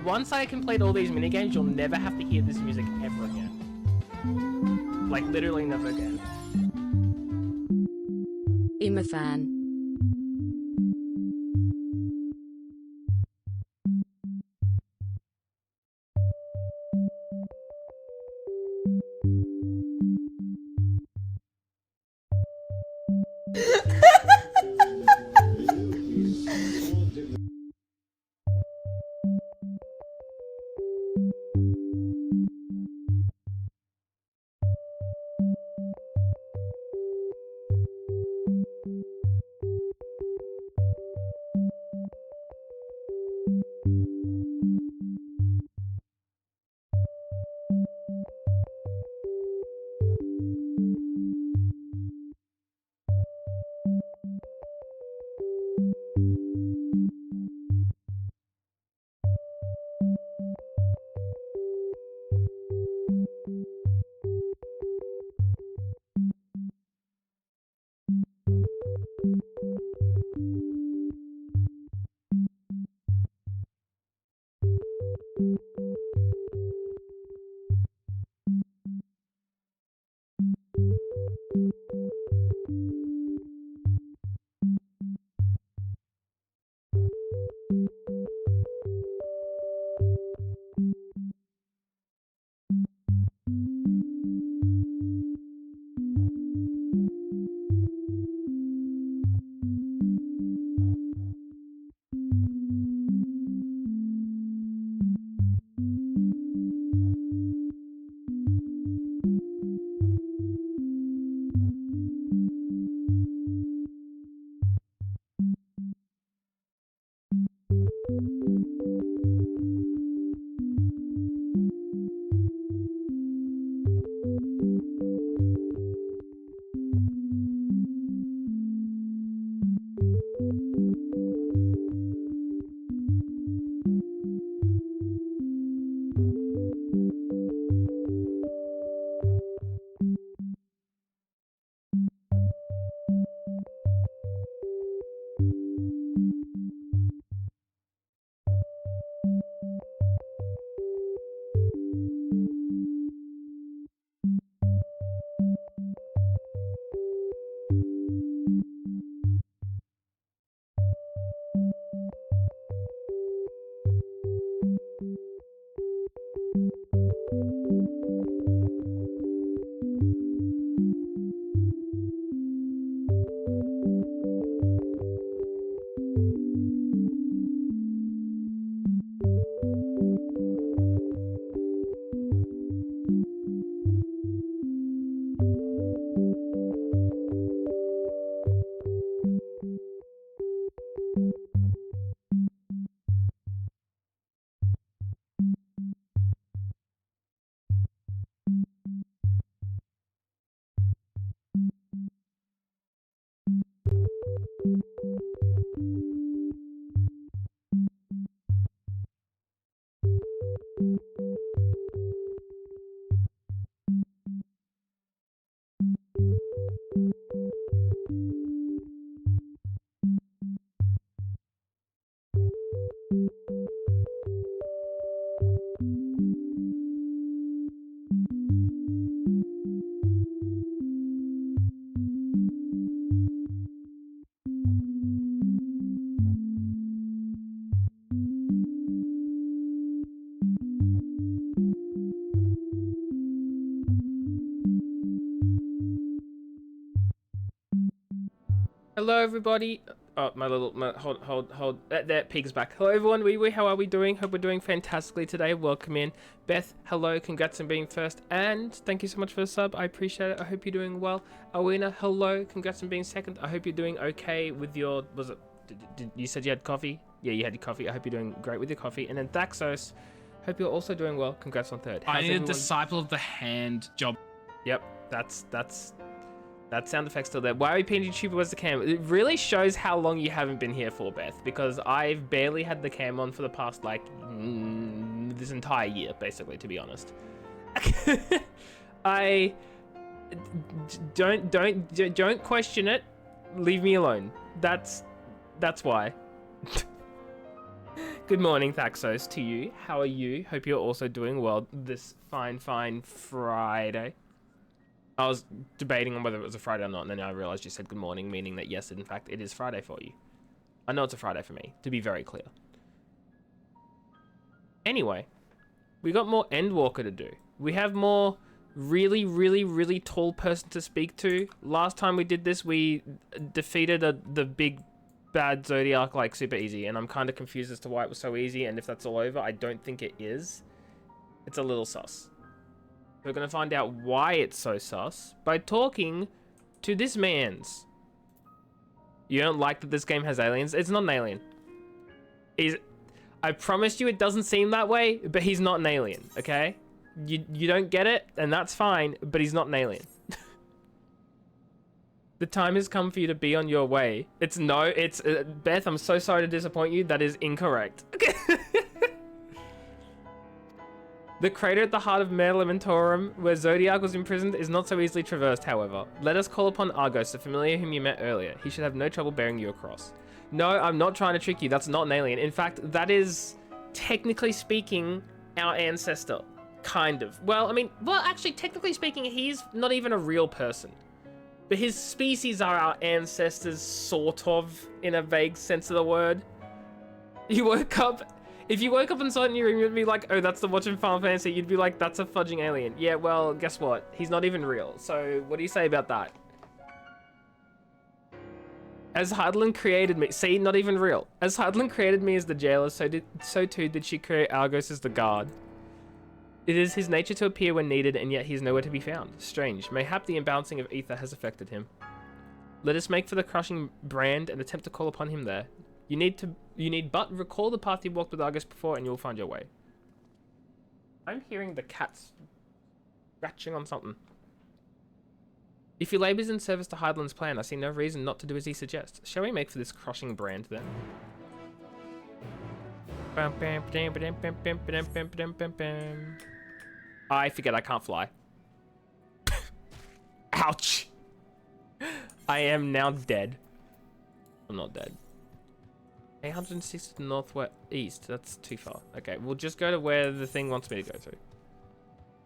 Once I complete all these minigames, you'll never have to hear this music ever again. Like, literally never again. I'm a fan. Hello, everybody. Oh, hold. That pig's back. Hello, everyone. How are we doing? Hope we're doing fantastically today. Welcome in. Beth, hello. Congrats on being first. And thank you so much for the sub. I appreciate it. I hope you're doing well. Alina, hello. Congrats on being second. I hope you're doing okay with your... You said you had coffee? Yeah, you had your coffee. I hope you're doing great with your coffee. And then Thaxos, Hope you're also doing well. Congrats on third. I need a disciple of the hand job. Yep, that's that sound effect's still there. Why are we painting cheaper? Where's the cam? It really shows how long you haven't been here for, Beth, because I've barely had the cam on for the past like this entire year, basically, to be honest. I don't question it. Leave me alone. That's why. Good morning, Thaxos, to you. How are you? Hope you're also doing well this fine Friday. I was debating on whether it was a Friday or not, and then I realized you said good morning, meaning that yes, in fact, it is Friday for you. I know it's a Friday for me, to be very clear. Anyway, we got more Endwalker to do. We have more really tall person to speak to. Last time we did this, we defeated the big bad Zodiac like super easy, and I'm kind of confused as to why it was so easy, and if that's all over, I don't think it is. It's a little sus. We're gonna find out why it's so sus by talking to this man's. You don't like that this game has aliens? It's not an alien. I promise you it doesn't seem that way, but he's not an alien, okay? You don't get it, and that's fine, but he's not an alien. The time has come for you to be on your way. It's Beth, I'm so sorry to disappoint you. That is incorrect. The crater at the heart of Mare Lamentorum, where Zodiac was imprisoned, is not so easily traversed, however. Let us call upon Argos, the familiar whom you met earlier. He should have no trouble bearing you across. No, I'm not trying to trick you. That's not an alien. In fact, that is, technically speaking, our ancestor. Kind of. Well, I mean, actually, technically speaking, he's not even a real person. But his species are our ancestors, sort of, in a vague sense of the word. You woke up... If you woke up and saw it in your room, you'd be like, oh, that's the watch in Final Fantasy. You'd be like, that's a fudging alien. Yeah, well, guess what? He's not even real. So what do you say about that? As Heidelin created me, see, not even real. As Heidelin created me as the jailer, so too did she create Argos as the guard. It is his nature to appear when needed, and yet he is nowhere to be found. Strange. Mayhap the imbalancing of ether has affected him. Let us make for the crushing brand and attempt to call upon him there. You need but recall the path you walked with Argus before, and you'll find your way. I'm hearing the cats scratching on something. If he labours in service to Heidelin's plan, I see no reason not to do as he suggests. Shall we make for this crushing brand then? I forget I can't fly. Ouch! I am now dead. I'm not dead. 860 to the northwest east. That's too far. Okay, we'll just go to where the thing wants me to go to.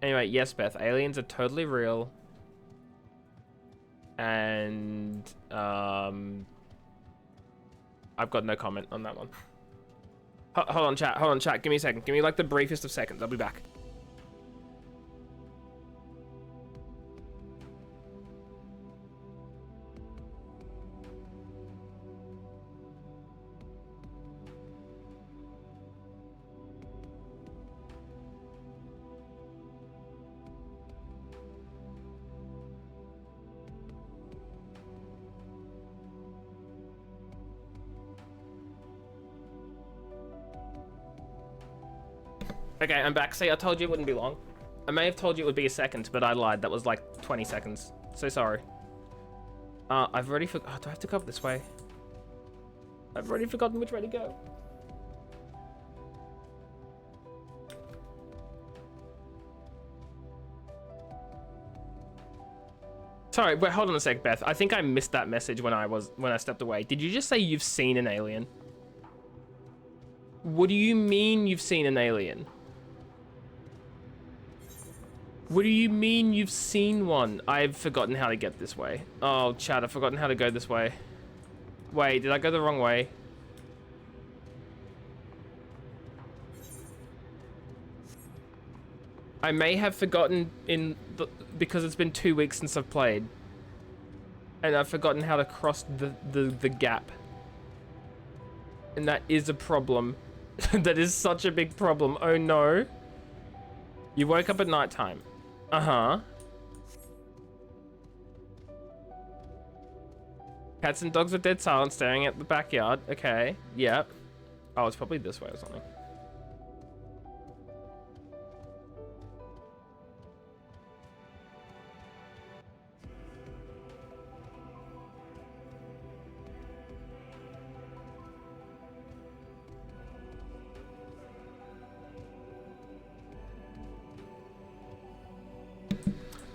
Anyway, yes, Beth. Aliens are totally real. And I've got no comment on that one. Hold on, chat. Hold on, chat. Give me a second. Give me like the briefest of seconds. I'll be back. Okay, I'm back. See, I told you it wouldn't be long. I may have told you it would be a second, but I lied. That was like 20 seconds. So sorry. I've already do I have to go up this way? I've already forgotten which way to go. Sorry, but hold on a sec, Beth. I think I missed that message when I stepped away. Did you just say you've seen an alien? What do you mean you've seen an alien? What do you mean you've seen one? I've forgotten how to get this way. Oh, chat, I've forgotten how to go this way. Wait, did I go the wrong way? I may have forgotten because it's been 2 weeks since I've played. And I've forgotten how to cross the gap. And that is a problem. That is such a big problem. Oh no. You woke up at nighttime. Uh-huh. Cats and dogs are dead silent, staring at the backyard. Okay. Yep. Oh, it's probably this way or something.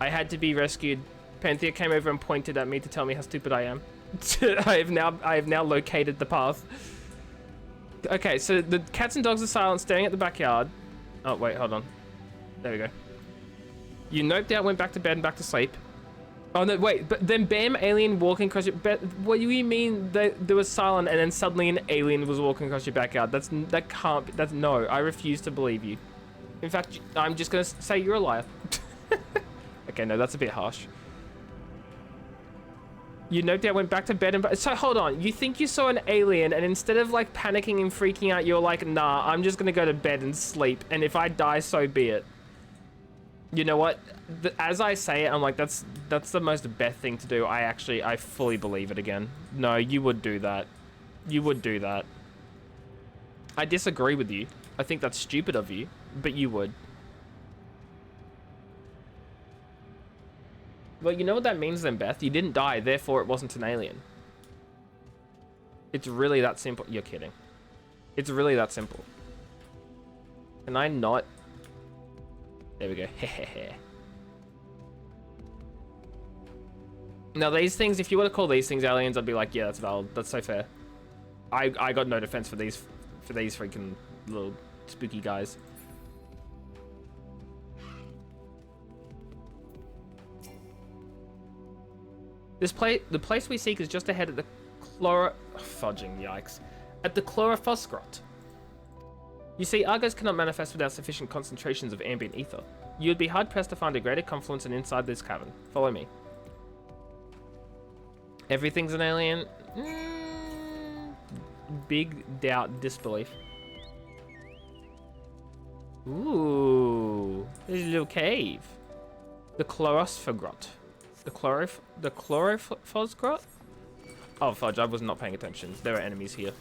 I had to be rescued. Panthea came over and pointed at me to tell me how stupid I am. I have now located the path. Okay, so the cats and dogs are silent, staring at the backyard. Oh, wait, hold on. There we go. You noped out, went back to bed and back to sleep. Oh, no, wait, but then bam, alien walking across your bed. What do you mean that there was silent and then suddenly an alien was walking across your backyard? That can't be, that's no, I refuse to believe you. In fact, I'm just gonna say you're a liar. Okay, no, that's a bit harsh. You noped out, went back to bed and... So, hold on. You think you saw an alien, and instead of, like, panicking and freaking out, you're like, nah, I'm just gonna go to bed and sleep, and if I die, so be it. You know what? As I say it, I'm like, that's the most Beth thing to do. I fully believe it again. No, you would do that. You would do that. I disagree with you. I think that's stupid of you, but you would. Well, you know what that means then, Beth? You didn't die, therefore it wasn't an alien. It's really that simple. You're kidding. It's really that simple. Can I not? There we go. Now, these things, if you were to call these things aliens, I'd be like, yeah, that's valid. That's so fair. I got no defense for these freaking little spooky guys. The place we seek is just ahead of the yikes. At the Chlorophyll grot. You see, Argos cannot manifest without sufficient concentrations of ambient ether. You would be hard-pressed to find a greater confluence than inside this cavern. Follow me. Everything's an alien? Big doubt, disbelief. Ooh, there's a little cave. The Chlorophyll grot. The Chlorophyll grot? Oh, fudge, I was not paying attention. There are enemies here.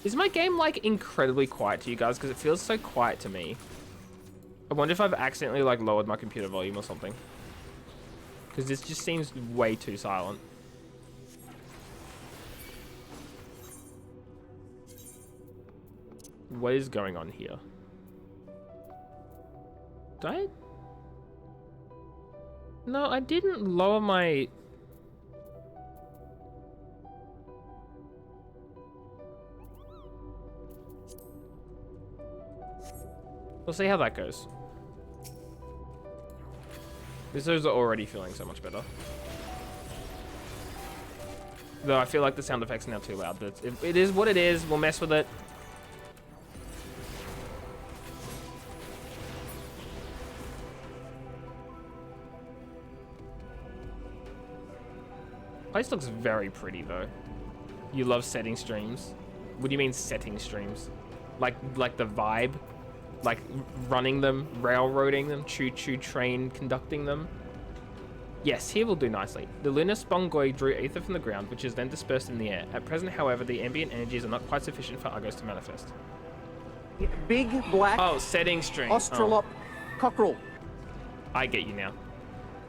Is my game, like, incredibly quiet to you guys? Because it feels so quiet to me. I wonder if I've accidentally, like, lowered my computer volume or something. Because this just seems way too silent. What is going on here? Did I? No, I didn't lower my... We'll see how that goes. These are already feeling so much better. Though I feel like the sound effects are now too loud, but it is what it is. We'll mess with it. Place looks very pretty though. You love setting streams. What do you mean setting streams? Like the vibe? Like running them, railroading them, choo-choo train conducting them? Yes, here will do nicely. The lunar spongoi drew ether from the ground, which is then dispersed in the air. At present, however, the ambient energies are not quite sufficient for Argos to manifest. Big black. Oh, setting stream. Australop cockerel. I get you now.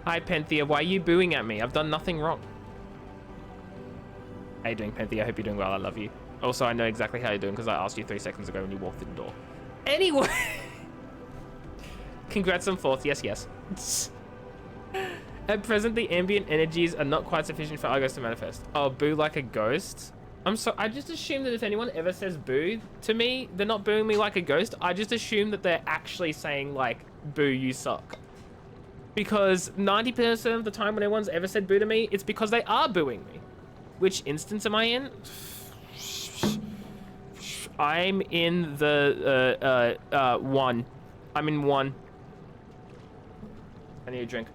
Hi, Panthea. Why are you booing at me? I've done nothing wrong. How you doing, Panthea? I hope you're doing well. I love you. Also, I know exactly how you're doing because I asked you 3 seconds ago when you walked through the door. Anyway. Congrats on 4th. Yes, yes. At present, the ambient energies are not quite sufficient for Argos to manifest. Oh, boo like a ghost? I just assume that if anyone ever says boo to me, they're not booing me like a ghost. I just assume that they're actually saying, like, boo, you suck. Because 90% of the time when anyone's ever said boo to me, it's because they are booing me. Which instance am I in? I'm in the, 1. I'm in 1. I need a drink.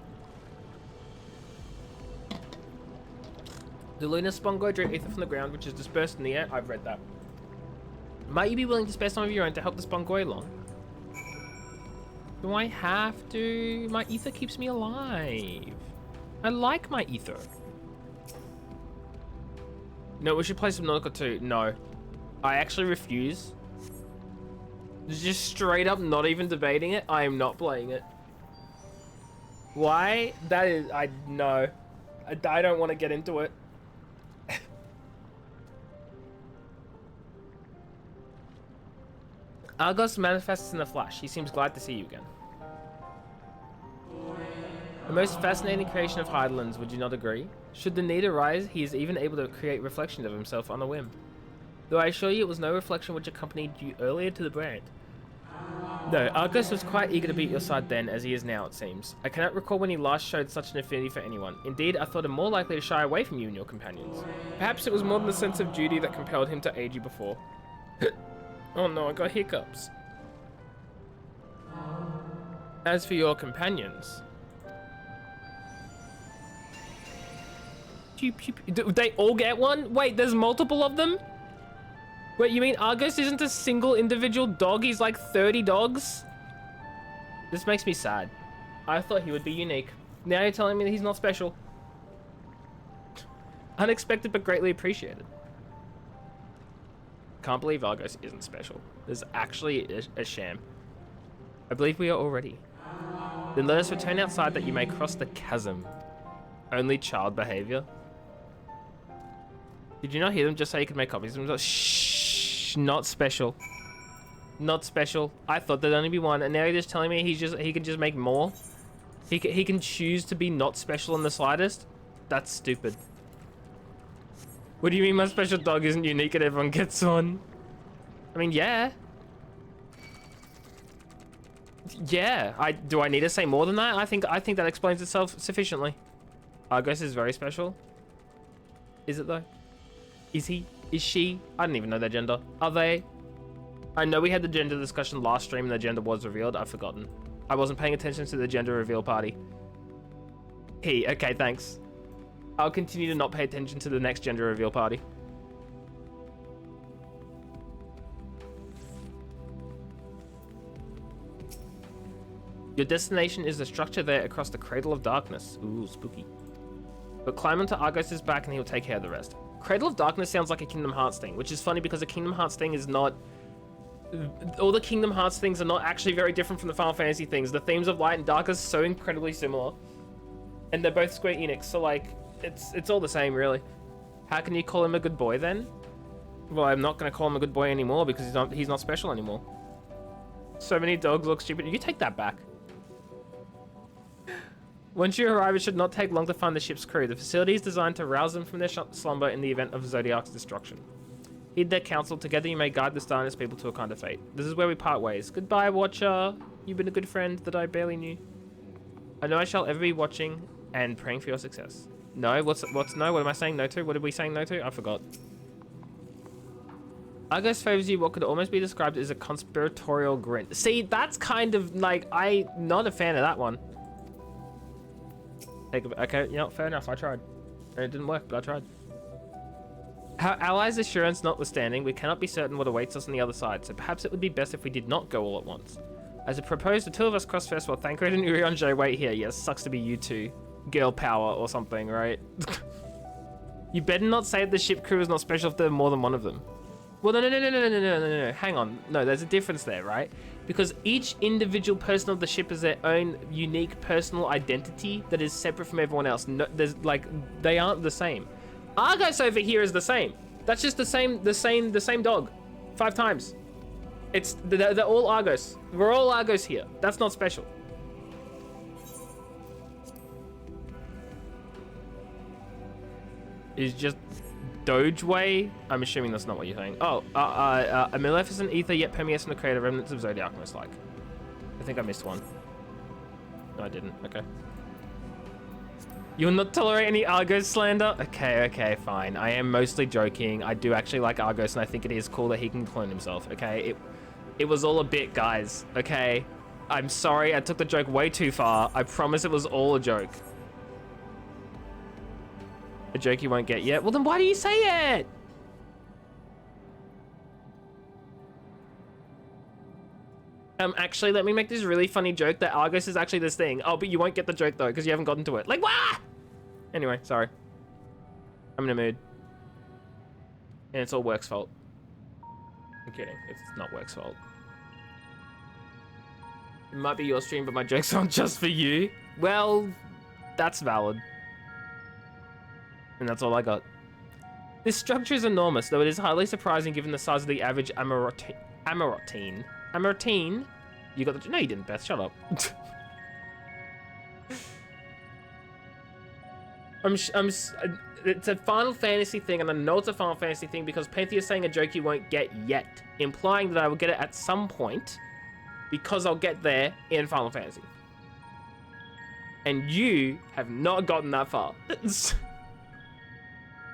The lunar spongo drew ether from the ground, which is dispersed in the air. I've read that. Might you be willing to spare some of your own to help the spongoi along? Do I have to? My ether keeps me alive. I like my ether. No, we should play Subnautica 2. No. I actually refuse. Just straight up, not even debating it. I am not playing it. Why? That is... no. I don't want to get into it. Argos manifests in a flash. He seems glad to see you again. The most fascinating creation of Hydalands, would you not agree? Should the need arise, he is even able to create reflections of himself on a whim. Though I assure you it was no reflection which accompanied you earlier to the brand. No, Argos was quite eager to be at your side then, as he is now, it seems. I cannot recall when he last showed such an affinity for anyone. Indeed, I thought him more likely to shy away from you and your companions. Perhaps it was more than the sense of duty that compelled him to aid you before. Oh no, I got hiccups. As for your companions... Do they all get one? Wait, there's multiple of them? Wait, you mean Argos isn't a single individual dog? He's like 30 dogs? This makes me sad. I thought he would be unique. Now you're telling me that he's not special. Unexpected but greatly appreciated. Can't believe Argos isn't special. This is actually a sham. I believe we are already. Then let us return outside that you may cross the chasm. Only child behavior. Did you not hear them just say you could make copies of them? Shh, not special. Not special. I thought there'd only be one, and now you're just telling me he can just make more? He can choose to be not special in the slightest? That's stupid. What do you mean my special dog isn't unique and everyone gets one? I mean, yeah. Yeah, do I need to say more than that? I think that explains itself sufficiently. Argos is very special. Is it though? Is he? Is she? I don't even know their gender. Are they? I know we had the gender discussion last stream and the gender was revealed. I've forgotten. I wasn't paying attention to the gender reveal party. He. Okay, thanks. I'll continue to not pay attention to the next gender reveal party. Your destination is the structure there across the Cradle of Darkness. Ooh, spooky. But climb onto Argos' back and he'll take care of the rest. Cradle of Darkness sounds like a Kingdom Hearts thing, which is funny because a Kingdom Hearts thing is not... All the Kingdom Hearts things are not actually very different from the Final Fantasy things. The themes of light and dark are so incredibly similar. And they're both Square Enix, so like, it's all the same, really. How can you call him a good boy then? Well, I'm not going to call him a good boy anymore because he's not special anymore. So many dogs look stupid. You take that back. Once you arrive, it should not take long to find the ship's crew. The facility is designed to rouse them from their slumber in the event of Zodiac's destruction. Heed their counsel. Together you may guide the Stardust people to a kind of fate. This is where we part ways. Goodbye, Watcher. You've been a good friend that I barely knew. I know I shall ever be watching and praying for your success. No? What's no? What am I saying no to? What are we saying no to? I forgot. Argos favors you what could almost be described as a conspiratorial grin. See, that's kind of like... I'm not a fan of that one. Okay, you know, fair enough, I tried. And it didn't work, but I tried. Our allies' assurance notwithstanding, we cannot be certain what awaits us on the other side, so perhaps it would be best if we did not go all at once. As I proposed, the two of us cross first while Thancred and Urianger wait here. Yes, sucks to be you two. Girl power or something, right? You better not say the ship crew is not special if there are more than one of them. Well, no, hang on. No, there's a difference there, right? Because each individual person of the ship has their own unique personal identity that is separate from everyone else. No, there's like, they aren't the same. Argos over here is the same. That's just the same dog. 5 times. They're all Argos. We're all Argos here. That's not special. It's just Dogeway? I'm assuming that's not what you're saying. Oh, a maleficent ether yet permeates in the creator remnants of Zodiac, most like. I think I missed one. No, I didn't. Okay. You'll not tolerate any Argos slander? Okay, fine. I am mostly joking. I do actually like Argos, and I think it is cool that he can clone himself, okay? It was all a bit, guys, okay? I'm sorry, I took the joke way too far. I promise it was all a joke. A joke you won't get yet? Well, then why do you say it? Actually, let me make this really funny joke that Argos is actually this thing. Oh, but you won't get the joke, though, because you haven't gotten to it. Like, what? Anyway, sorry. I'm in a mood. And it's all Work's fault. I'm kidding. It's not Work's fault. It might be your stream, but my jokes aren't just for you. Well, that's valid. And that's all I got. This structure is enormous, though it is highly surprising given the size of the average Amarotine. I'm a teen. You got the... No, you didn't, Beth. Shut up. It's a Final Fantasy thing, and I know it's a Final Fantasy thing because Penthea's saying a joke you won't get yet, implying that I will get it at some point because I'll get there in Final Fantasy. And you have not gotten that far.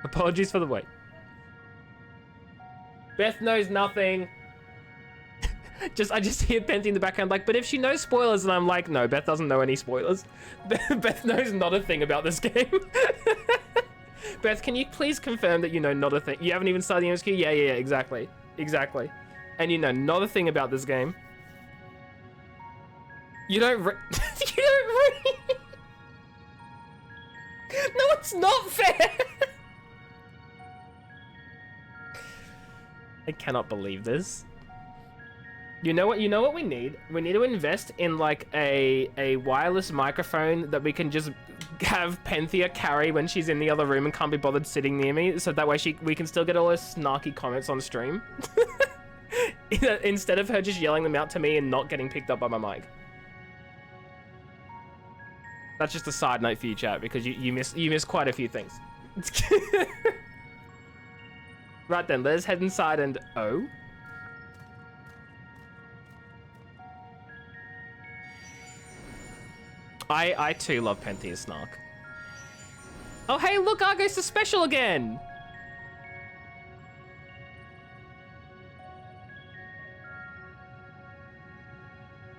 Apologies for the wait. Beth knows nothing. I just hear Penty in the background like, but if she knows spoilers, and I'm like, no, Beth doesn't know any spoilers. Beth knows not a thing about this game. Beth, can you please confirm that you know not a thing? You haven't even started the MSQ? Yeah, exactly. Exactly. And you know not a thing about this game. You don't you don't read. No, it's not fair. I cannot believe this. You know what we need? We need to invest in like a wireless microphone that we can just have Penthea carry when she's in the other room and can't be bothered sitting near me, so that way we can still get all those snarky comments on stream. Instead of her just yelling them out to me and not getting picked up by my mic. That's just a side note for you, chat, because you miss quite a few things. Right then, let's head inside and I too love Penthea's snark. Oh hey, look, Argos is special again!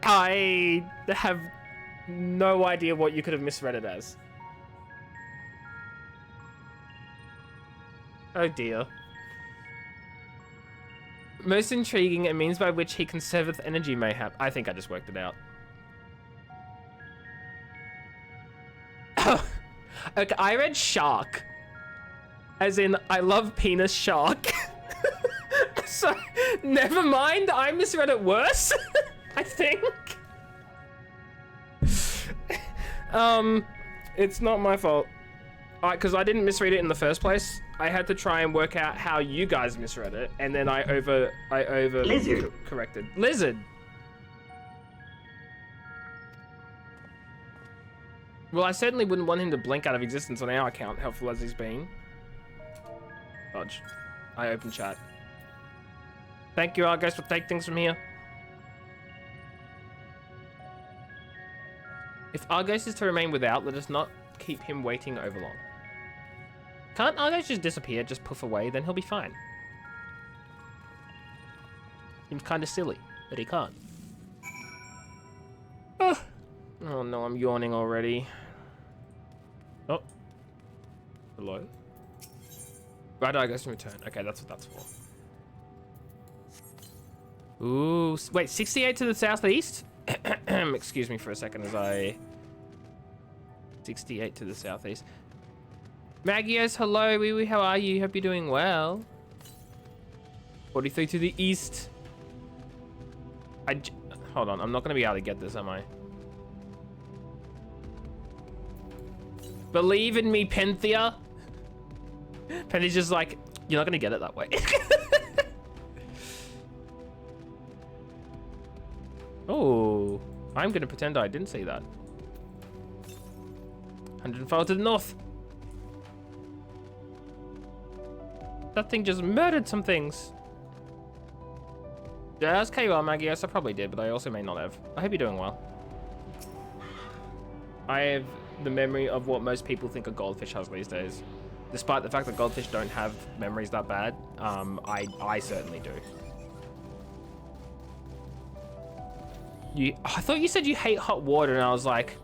I have no idea what you could have misread it as. Oh dear. Most intriguing, a means by which he conserveth energy mayhap. I think I just worked it out. Oh, okay, I read shark. As in, I love penis shark. So, never mind, I misread it worse, I think. It's not my fault. Because I didn't misread it in the first place. I had to try and work out how you guys misread it, and then I over Lizard. corrected. Lizard. Well, I certainly wouldn't want him to blink out of existence on our account, helpful as he's been. Dodge. I open chat. Thank you, Argos, for taking things from here. If Argos is to remain without, let us not keep him waiting over long. Can't Argos just disappear, just poof away, then he'll be fine. Seems kind of silly, but he can't. Oh no, I'm yawning already. Oh. Hello? Right, Argos can return. Okay, that's what that's for. Ooh, wait, 68 to the southeast? Excuse me for a second as I... 68 to the southeast. Magios, hello, wee wee, how are you? Hope you're doing well. 43 to the east. Hold on, I'm not gonna be able to get this, am I? Believe in me, Penthea. Penthea's just like, you're not gonna get it that way. Oh, I'm gonna pretend I didn't see that. 105 to the north. That thing just murdered some things. Yeah, that's KR, Maggie. Yes, I probably did, but I also may not have. I hope you're doing well. I have the memory of what most people think a goldfish has these days. Despite the fact that goldfish don't have memories that bad, I certainly do. I thought you said you hate hot water, and I was like,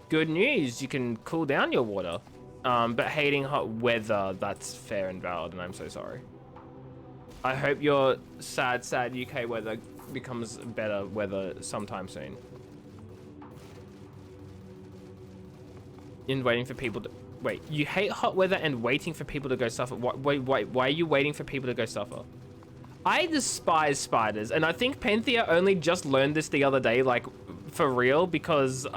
good news, you can cool down your water. But hating hot weather, that's fair and valid, and I'm so sorry. I hope your sad UK weather becomes better weather sometime soon. In waiting for people to... Wait, you hate hot weather and waiting for people to go suffer? Wait, why are you waiting for people to go suffer? I despise spiders, and I think Penthea only just learned this the other day, like, for real, because,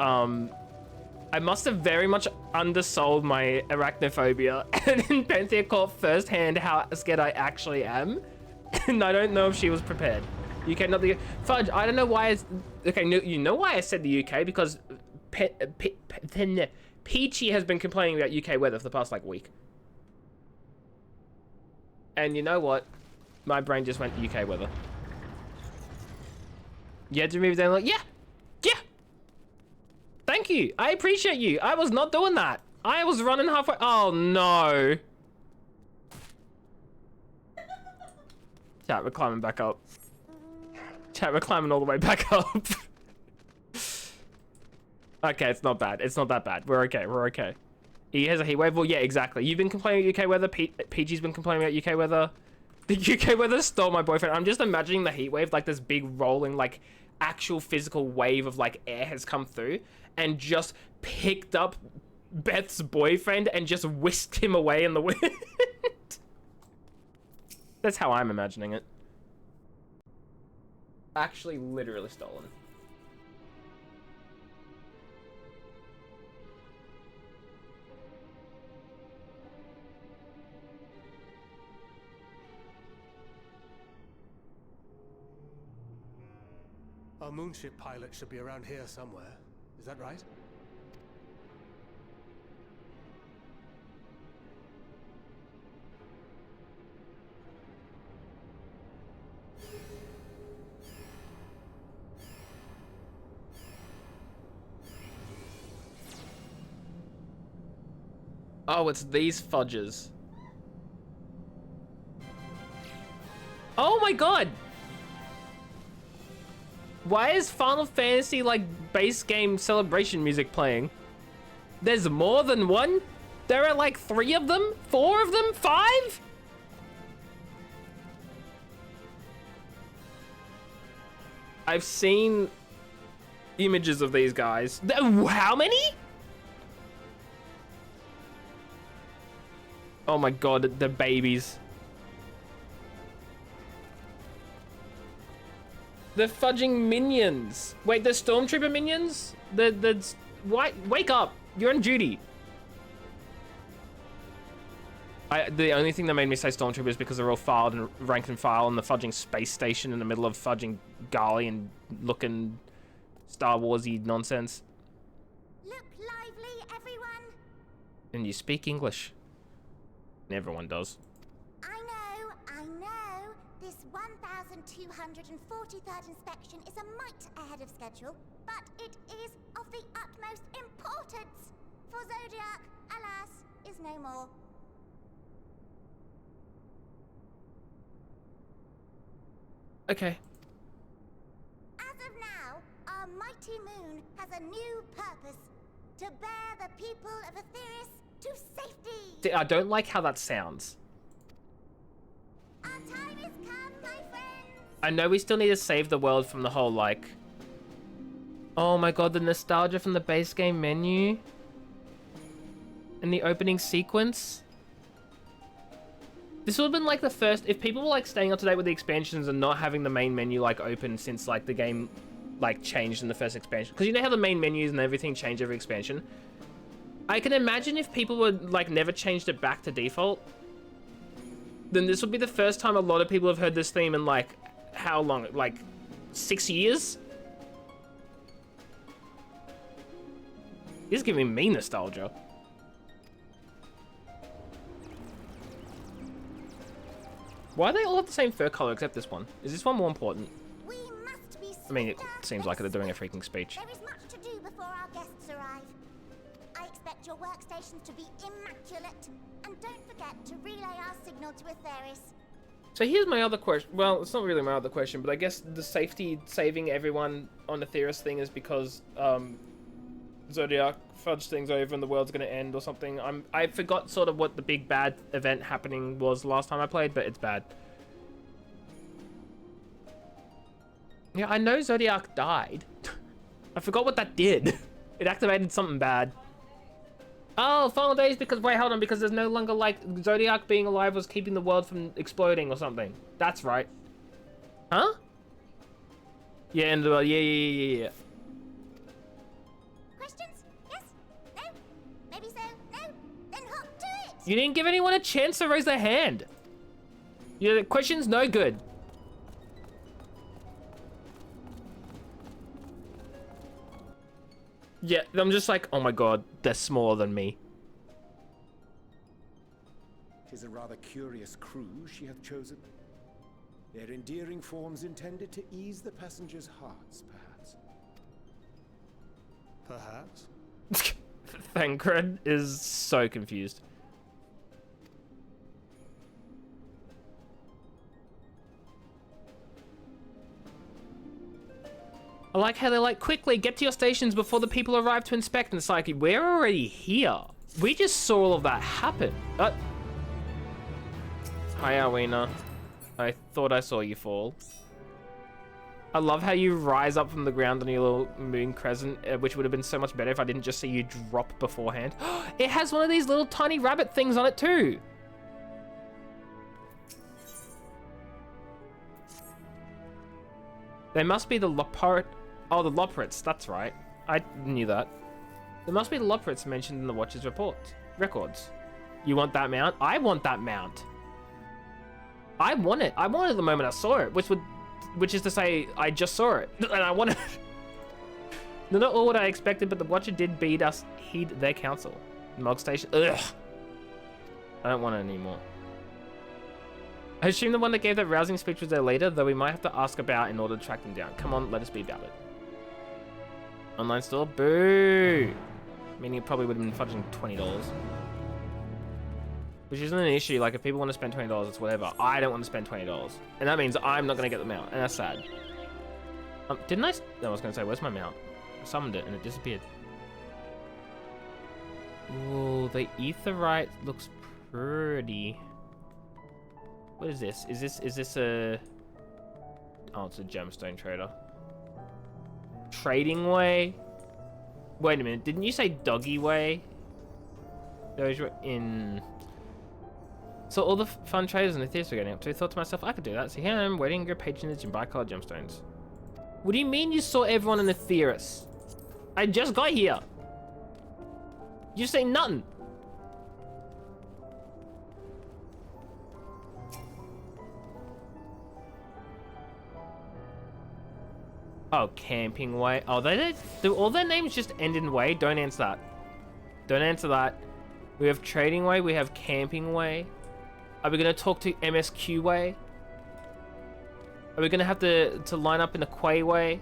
I must have very much undersold my arachnophobia, and then Penthea caught firsthand how scared I actually am, and I don't know if she was prepared. UK, not the Fudge. I don't know why it's okay. No, you know why I said the UK because Peachy has been complaining about UK weather for the past like week. And you know what? My brain just went UK weather. You had to move down like, yeah. Thank you. I appreciate you. I was not doing that. I was running halfway. Oh no. Chat, we're climbing back up. Chat, we're climbing all the way back up. Okay, it's not bad. It's not that bad. We're okay. We're okay. He has a heat wave. Well, yeah, exactly. You've been complaining about UK weather. PG's been complaining about UK weather. The UK weather stole my boyfriend. I'm just imagining the heat wave, like this big rolling, like actual physical wave of like air has come through and just picked up Beth's boyfriend and just whisked him away in the wind. That's how I'm imagining it. Actually, literally stolen. Our moonship pilot should be around here somewhere. Is that right? Oh, it's these fudges. Oh my god! Why is Final Fantasy like base game celebration music playing? There's more than one? There are like 3 of them? 4 of them? 5? I've seen images of these guys. How many? Oh my god, the babies. The fudging minions. Wait, the stormtrooper minions? Wake up. You're on duty. The only thing that made me say stormtrooper is because they're all filed and rank and file on the fudging space station in the middle of fudging Garlemald looking Star Warsy nonsense. Look lively, everyone. And you speak English. Everyone does. I know. This 1,243rd inspection is a mite ahead of schedule, but it is of the utmost importance. For Zodiac, alas, is no more. Okay. As of now, our mighty moon has a new purpose: to bear the people of Aetheris to safety. See, I don't like how that sounds. Our time has come, my friends. I know we still need to save the world from the whole, like... Oh my god, the nostalgia from the base game menu. And the opening sequence. This would have been like the first... If people were like staying up to date with the expansions and not having the main menu like open since like the game like changed in the first expansion. Because you know how the main menus and everything change every expansion? I can imagine if people would like never changed it back to default, then this would be the first time a lot of people have heard this theme in like, how long? Like 6 years? This is giving me nostalgia. Why do they all have the same fur color except this one? Is this one more important? We must be I mean, it swifter seems like they're doing a freaking speech. There is much to do before our guests arrive. I expect your workstations to be immaculate, and don't forget to relay our signal to Aetheris. So here's my other question. Well, it's not really my other question, but I guess the safety saving everyone on Aetheris thing is because Zodiac fudged things over and the world's going to end or something. I forgot sort of what the big bad event happening was last time I played, but it's bad. Yeah, I know Zodiac died. I forgot what that did. It activated something bad. Oh, final days because... Wait, hold on. Because there's no longer, like... Zodiac being alive was keeping the world from exploding or something. That's right. Huh? Yeah, end of the world. Yeah. Questions? Yes? No? Maybe so? No? Then hop to it! You didn't give anyone a chance to raise their hand. Your question's no good. Yeah, I'm just like, oh my god, they're smaller than me. 'Tis a rather curious crew she hath chosen. Their endearing forms intended to ease the passengers' hearts, perhaps. Perhaps. Thancred is so confused. I like how they're like, quickly, get to your stations before the people arrive to inspect. And it's like, we're already here. We just saw all of that happen. Hi, Arwina. I thought I saw you fall. I love how you rise up from the ground on your little moon crescent, which would have been so much better if I didn't just see you drop beforehand. It has one of these little tiny rabbit things on it too. They must be the Loparot. Oh, the Loparits, that's right. I knew that. There must be the Loparits mentioned in the Watcher's records. You want that mount? I want that mount. I want it. I wanted it the moment I saw it, which is to say, I just saw it, and I wanted it. They're not all what I expected, but the Watcher did heed their counsel. Mog Station, ugh. I don't want it anymore. I assume the one that gave that rousing speech was their leader, though we might have to ask about in order to track them down. Come on, let us be about it. Online store, boo! Meaning it probably would have been fudging $20. Which isn't an issue, like if people want to spend $20, it's whatever. I don't want to spend $20. And that means I'm not going to get them out, and that's sad. Didn't I? No, I was going to say, where's my mount? I summoned it and it disappeared. Ooh, the Aetheryte looks pretty. What is this? Is this a... Oh, it's a gemstone trader. Trading way? Wait a minute, didn't you say doggy way? Those were in... So all the fun traders and the thieves were getting up to. I thought to myself, I could do that. So here I am, waiting to go patronage and buy colored gemstones. What do you mean you saw everyone in the Theris? I just got here. You say nothing. Oh, camping way. Oh, do all their names just end in way? Don't answer that. Don't answer that. We have trading way. We have camping way. Are we gonna talk to MSQ way? Are we gonna have to line up in a quay way?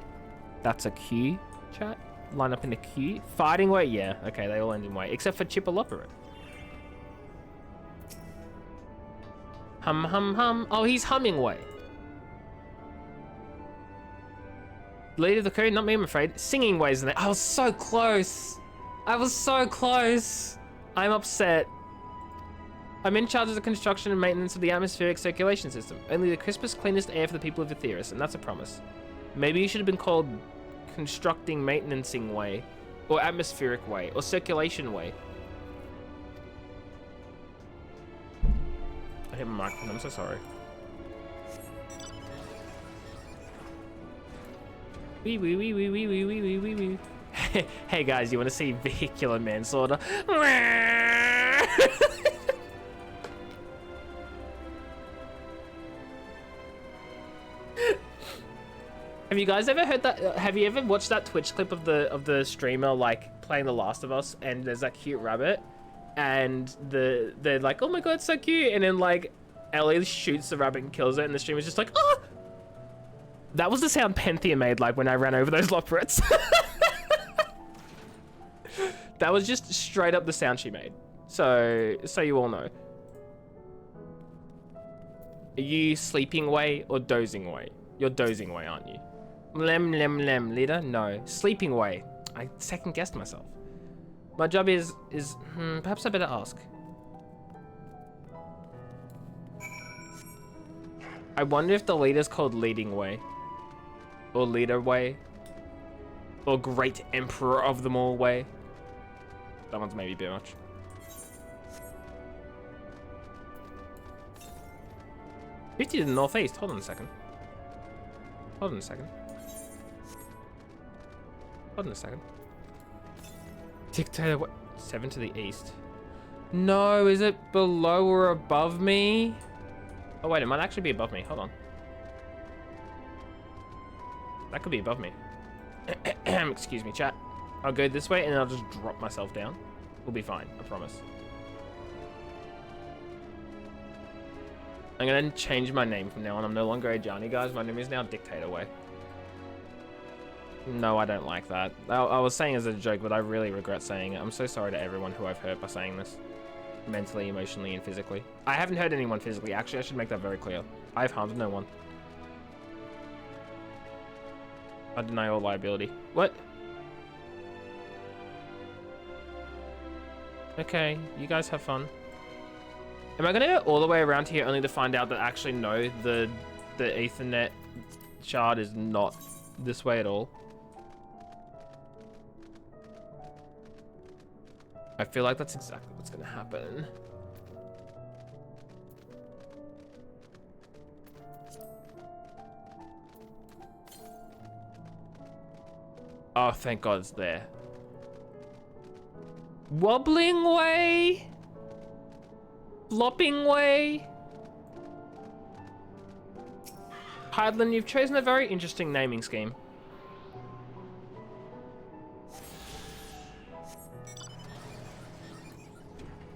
That's a Q, chat. Line up in a queue. Fighting way, yeah. Okay, they all end in way, except for Chippeloporet. Hum hum hum. Oh, he's humming way. Leader of the crew, not me, I'm afraid. Singing ways in there. I was so close. I was so close. I'm upset. I'm in charge of the construction and maintenance of the atmospheric circulation system. Only the crispest, cleanest air for the people of Aetheris, and that's a promise. Maybe you should have been called constructing maintenancing way, or atmospheric way, or circulation way. I hit my microphone, I'm so sorry. Wee wee wee wee wee wee wee wee wee wee. Hey guys, you want to see vehicular manslaughter? Have you guys ever heard that? Have you ever watched that Twitch clip of the streamer like playing The Last of Us, and there's that cute rabbit, and they're like, oh my god, it's so cute, and then like Ellie shoots the rabbit and kills it, and the streamer's just like, oh. That was the sound Penthea made like when I ran over those Loparits. That was just straight up the sound she made. So you all know. Are you sleeping way or dozing way? You're dozing way, aren't you? Lem lem lem, leader? No. Sleeping way. I second guessed myself. My job is perhaps I better ask. I wonder if the leader's called leading way. Or leader way. Or great emperor of them all way. That one's maybe a bit much. $50 to the northeast. Hold on a second. Hold on a second. Hold on a second. Dictator, what? 7 to the east. No, is it below or above me? Oh wait, it might actually be above me. Hold on. That could be above me. Excuse me, chat. I'll go this way and I'll just drop myself down. We'll be fine, I promise. I'm gonna change my name from now on. I'm no longer a Johnny, guys. My name is now Dictator Way. No, I don't like that. I was saying as a joke, but I really regret saying it. I'm so sorry to everyone who I've hurt by saying this. Mentally, emotionally, and physically. I haven't hurt anyone physically. Actually, I should make that very clear. I've harmed no one. I deny all liability. What? Okay, you guys have fun. Am I gonna go all the way around here only to find out that actually no, the Ethernet shard is not this way at all? I feel like that's exactly what's gonna happen. Oh, thank God it's there. Wobbling way? Flopping way? Hydlin, you've chosen a very interesting naming scheme.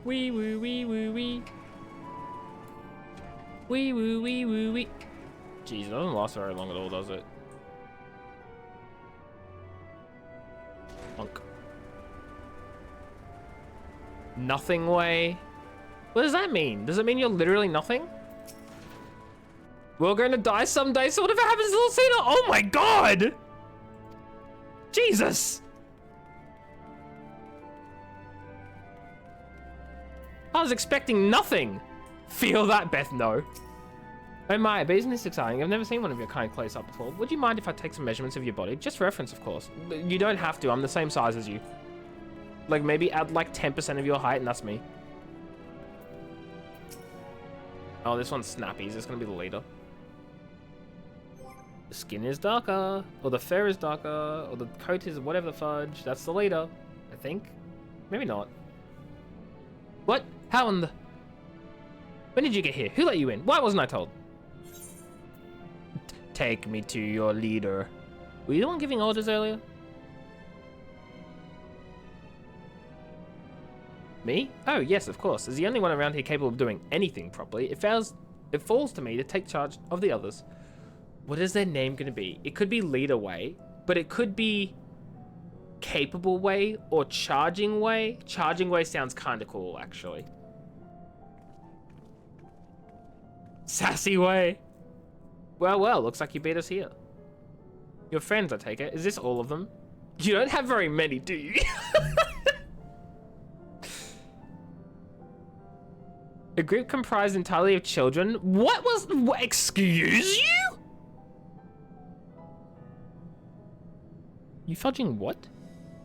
Wee woo wee woo wee. Wee woo wee woo wee. Jeez, it doesn't last very long at all, does it? Bonk. Nothing way. What does that mean? Does it mean you're literally nothing? We're going to die someday, so whatever happens to Lucina. Oh my God! Jesus! I was expecting nothing. Feel that, Beth? No. Oh my, but isn't this exciting? I've never seen one of your kind close up before. Would you mind if I take some measurements of your body? Just for reference, of course. You don't have to. I'm the same size as you. Like, maybe add like 10% of your height, and that's me. Oh, this one's snappy. Is this going to be the leader? The skin is darker, or the fur is darker, or the coat is whatever the fudge. That's the leader, I think. Maybe not. What? How in the... When did you get here? Who let you in? Why wasn't I told? Take me to your leader. Were you the one giving orders earlier? Me? Oh, yes, of course. As the only one around here capable of doing anything properly, it falls to me to take charge of the others. What is their name going to be? It could be Leader Way, but it could be Capable Way or Charging Way. Charging Way sounds kind of cool, actually. Sassy Way. Well, looks like you beat us here. Your friends, I take it. Is this all of them? You don't have very many, do you? A group comprised entirely of children? What? Excuse you? You fudging what?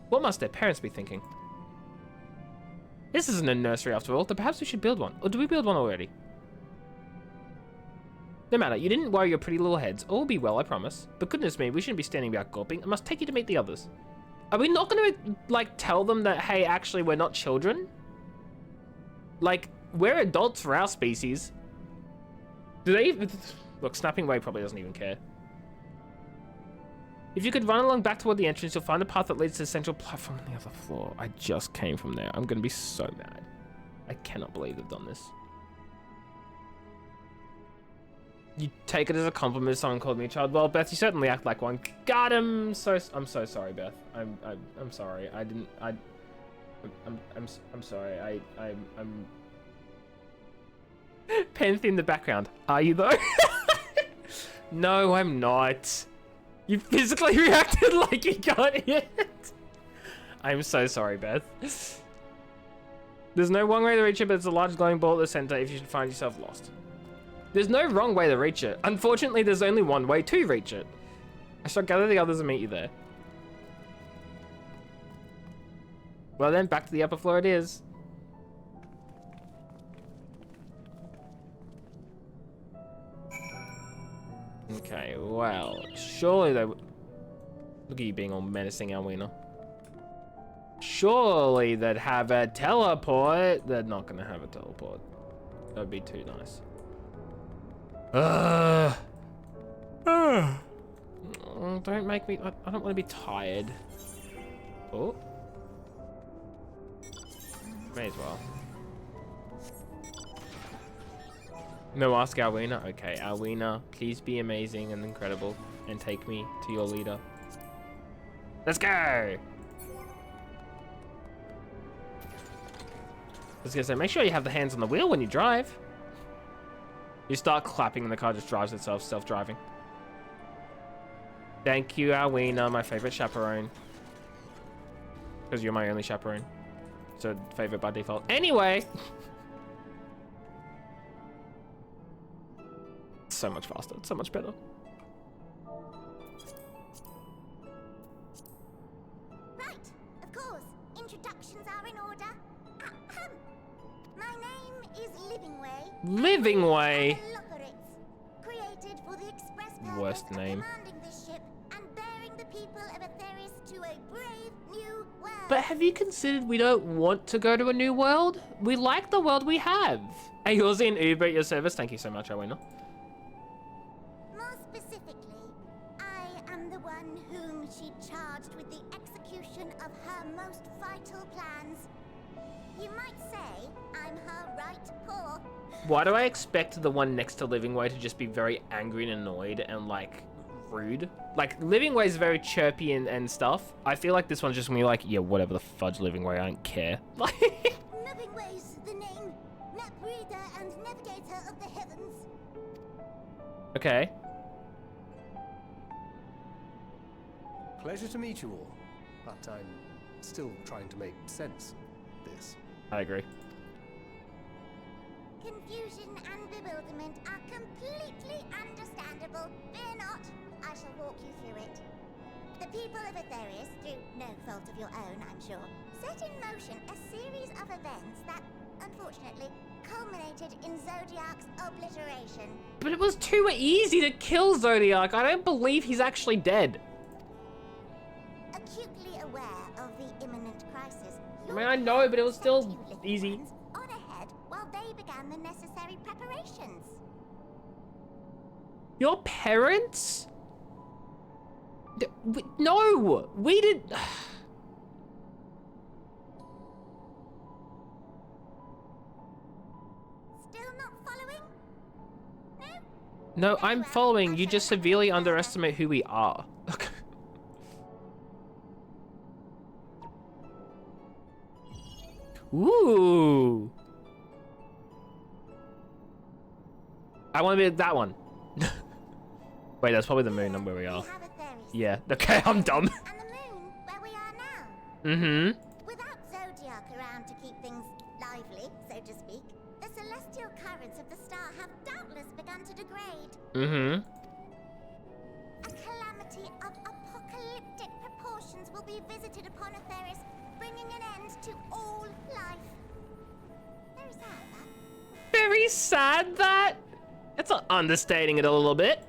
What must their parents be thinking? This isn't a nursery after all, though perhaps we should build one. Or do we build one already? No matter, you didn't worry your pretty little heads. All will be well, I promise. But goodness me, we shouldn't be standing about gawping. I must take you to meet the others. Are we not going to, like, tell them that, hey, actually, we're not children? Like, we're adults for our species. Do they even... Look, Snapping Way probably doesn't even care. If you could run along back toward the entrance, you'll find a path that leads to the central platform on the other floor. I just came from there. I'm going to be so mad. I cannot believe they've done this. You take it as a compliment if someone called me a child. Well, Beth, you certainly act like one. God, I'm so sorry, Beth. I'm sorry. I'm sorry. I'm Penth in the background. Are you though? No, I'm not. You physically reacted like you got it. I'm so sorry, Beth. There's no one way to reach it, but it's a large glowing ball at the center if you should find yourself lost. There's no wrong way to reach it. Unfortunately, there's only one way to reach it. I shall gather the others and meet you there. Well then, back to the upper floor it is. Okay, well, surely they would... Look at you being all menacing, Alwina. Surely they'd have a teleport. They're not going to have a teleport. That would be too nice. Don't make me... I don't want to be tired. Oh. May as well. No, ask Alwina. Okay, Alwina, please be amazing and incredible and take me to your leader. Let's go! I was gonna say, make sure you have the hands on the wheel when you drive. You start clapping and the car just drives itself, self-driving. Thank you, Alwina, my favorite chaperone. Because you're my only chaperone. So, favorite by default. Anyway! So much faster, so much better. Right, of course. Introductions are in order. Ahem. My name is Livingway. Livingway? Created for the express purpose Worst of name. commanding this ship and bearing the people of Atheris to a brave new world. But have you considered we don't want to go to a new world? We like the world we have. Hey, yours in Uber at your service. Thank you so much, Alwina. More specifically, I am the one whom she charged with the execution of her most vital plans. You might say I'm her right paw. Why do I expect the one next to Livingway to just be very angry and annoyed and, like, rude? Like, Livingway's very chirpy and stuff. I feel like this one's just gonna be like, yeah, whatever the fudge, Livingway, I don't care. Livingway's the name, map reader and navigator of the heavens. Okay. Pleasure to meet you all, but I'm still trying to make sense of this. I agree. Confusion and bewilderment are completely understandable. Fear not, I shall walk you through it. The people of Atheris, through no fault of your own, I'm sure, set in motion a series of events that, unfortunately, culminated in Zodiac's obliteration. But it was too easy to kill Zodiac. I don't believe he's actually dead. Acutely aware of the imminent crisis, I mean, I know, but it was still you little easy. ones on ahead while they began the necessary preparations. Your parents? No, we did. Still not following? No? No, I'm following. You just severely underestimate who we are. Ooh. I want to be that one. Wait, that's probably the moon on where we are. We have Atheris. Yeah. Okay, I'm dumb. And the moon, where we are now. Mm-hmm. Without Zodiac around to keep things lively, so to speak, the celestial currents of the star have doubtless begun to degrade. Mm-hmm. A calamity of apocalyptic proportions will be visited upon Atheris, bringing an end to all life. Very sad, that. Very sad that. It's understating it a little bit.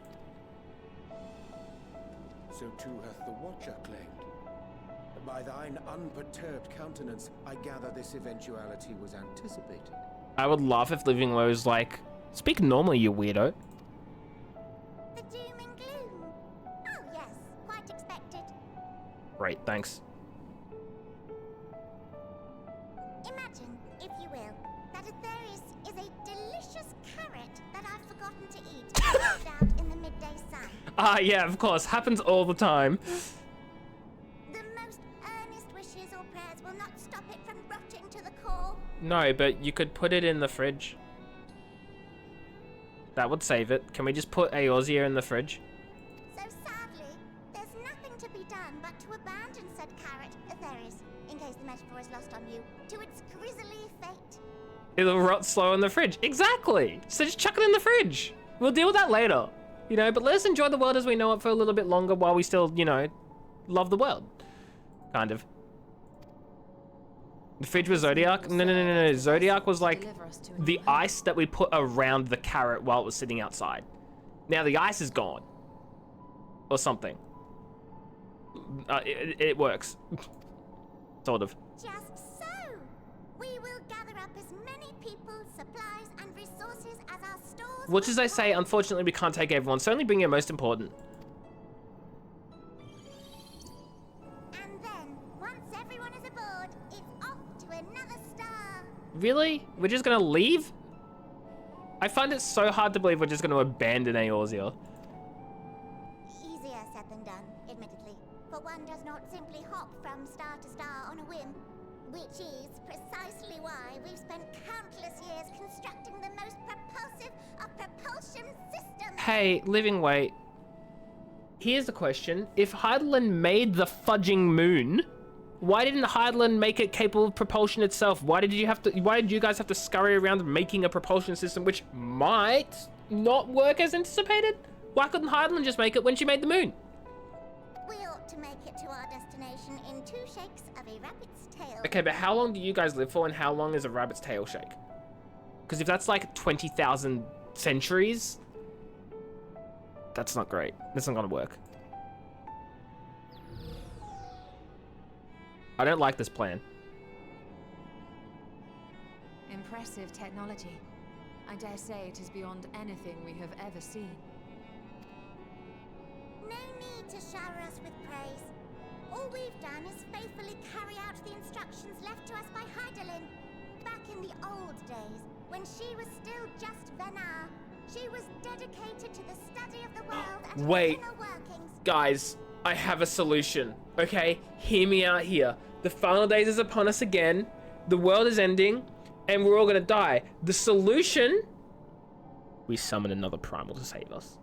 So too hath the Watcher claimed. By thine unperturbed countenance, I gather this eventuality was anticipated. I would laugh if Living Low's like, speak normally, you weirdo. The doom and gloom. Oh yes, quite expected. Great, thanks. Imagine, if you will, that Atheris is a delicious carrot that I've forgotten to eat and left out in the midday sun. Ah, yeah, of course. Happens all the time. The most earnest wishes or prayers will not stop it from rotting to the core. No, but you could put it in the fridge. That would save it. Can we just put Eorzea in the fridge? So sadly, there's nothing to be done but to abandon said carrot, Atheris, in case the metaphor is lost on you, to its grisly fate. It'll rot slow in the fridge. Exactly. So just chuck it in the fridge. We'll deal with that later. You know, but let us enjoy the world as we know it for a little bit longer while we still, you know, love the world. Kind of. The fridge was Zodiac? No. Zodiac was like the ice that we put around the carrot while it was sitting outside. Now the ice is gone. Or something. It works. Sort of. Just so, we will gather up as many people, supplies, and resources as our stores. Which, as I say, unfortunately, we can't take everyone, so only bring your most important. And then, once Really? We're just gonna leave? I find it so hard to believe we're just gonna abandon Eorzea. Easier said than done, admittedly. For one does not simply hop from star to star on a whim. Which is precisely why we've spent countless years constructing the most propulsive of propulsion systems. Hey, living weight. Here's the question. If Heidelin made the fudging moon, why didn't Heidelin make it capable of propulsion itself? Why did you guys have to scurry around making a propulsion system which might not work as anticipated? Why couldn't Heidelin just make it when she made the moon? We ought to make it to our destination in 2 shakes of a rabbit's tail. Okay, but how long do you guys live for, and how long is a rabbit's tail shake? Because if that's like 20,000 centuries, that's not great. That's not gonna work. I don't like this plan. Impressive technology. I dare say it is beyond anything we have ever seen. No need to shower us with praise. All we've done is faithfully carry out the instructions left to us by Heidelin. Back in the old days, when she was still just Venar, she was dedicated to the study of the world and Wait. its inner workings. Guys, I have a solution, okay? Hear me out here. The final days is upon us again. The world is ending, and we're all gonna die. The solution? We summon another primal to save us.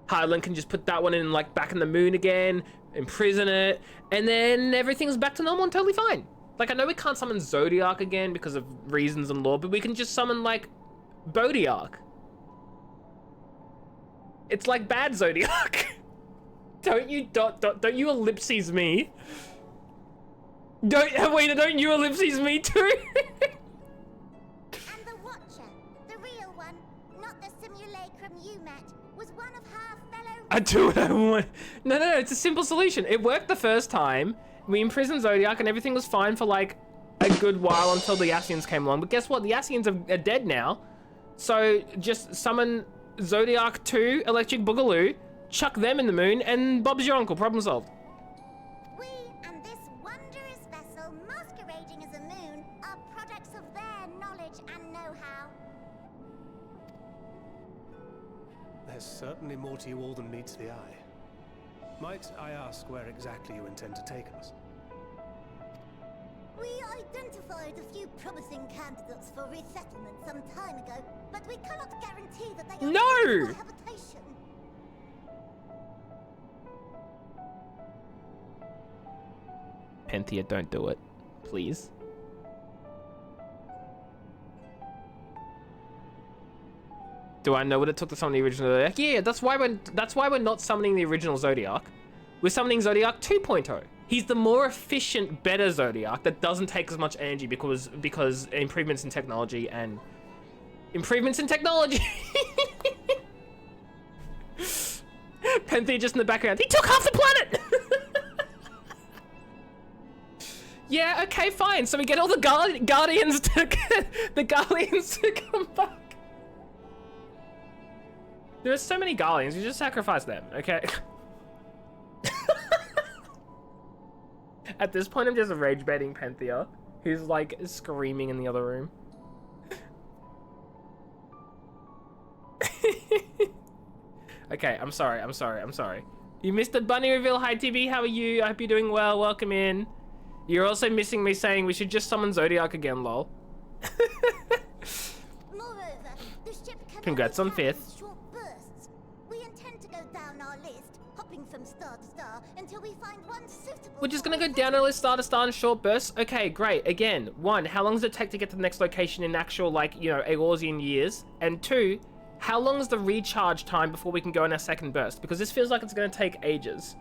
Heidelin can just put that one in, like, back in the moon again, imprison it, and then everything's back to normal and totally fine. Like, I know we can't summon Zodiac again because of reasons and law, but we can just summon, like, Bodiarch. It's like bad Zodiac. Don't you ellipses me? Don't you ellipses me too? And the Watcher, the real one, not the simulacrum you met, was one of her fellow... I do what I want. No, it's a simple solution. It worked the first time. We imprisoned Zodiac and everything was fine for like a good while until the Ascians came along. But guess what? The Ascians are dead now. So just summon Zodiac 2, Electric Boogaloo, chuck them in the moon, and Bob's your uncle. Problem solved. We and this wondrous vessel masquerading as a moon are products of their knowledge and know-how. There's certainly more to you all than meets the eye. Might I ask where exactly you intend to take us? We identified a few promising candidates for resettlement some time ago, but we cannot guarantee that they are No! suitable for habitation. Penthea, don't do it, please. Do I know what it took to summon the original Zodiac? Yeah, that's why we're not summoning the original Zodiac. We're summoning Zodiac 2.0. He's the more efficient, better Zodiac that doesn't take as much energy because improvements in technology and improvements in technology. Penthea just in the background. He took half the planet. Yeah, okay, fine. So we get all the Guardians to come back. There are so many Guardians, you just sacrifice them, okay? At this point, I'm just rage baiting Penthea, who's like screaming in the other room. Okay, I'm sorry. You missed the bunny reveal. Hi, TB, how are you? I hope you're doing well. Welcome in. You're also missing me saying we should just summon Zodiac again, lol. Moreover, the ship can Congrats only on travel 5th. in short bursts. We intend to go down our list, hopping from star to star until we find one suitable. We're just for gonna go our down our list, star to star in short bursts? Okay, great. Again, 1, how long does it take to get to the next location in actual, like, you know, Eorzean years? And 2, how long is the recharge time before we can go in our second burst? Because this feels like it's gonna take ages.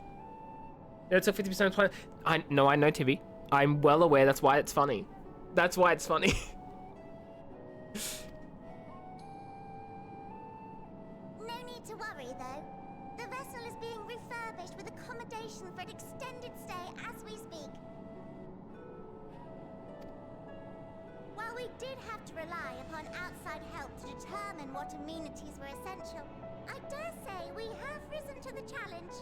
Yeah, it took 50% of the planet. I know, Tibby. I'm well aware, that's why it's funny. That's why it's funny. No need to worry, though. The vessel is being refurbished with accommodation for an extended stay as we speak. While we did have to rely upon outside help to determine what amenities were essential, I dare say we have risen to the challenge.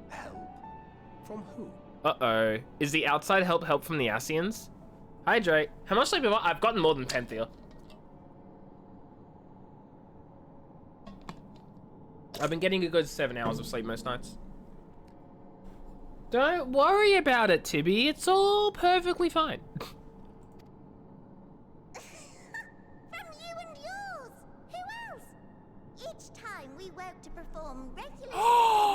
Help? From who? Uh-oh. Is the outside help from the Ascians? Hydrate. How much sleep have I? I've gotten more than Panthea. I've been getting a good 7 hours of sleep most nights. Don't worry about it, Tibby. It's all perfectly fine. From you and yours. Who else? Each time we woke to perform regular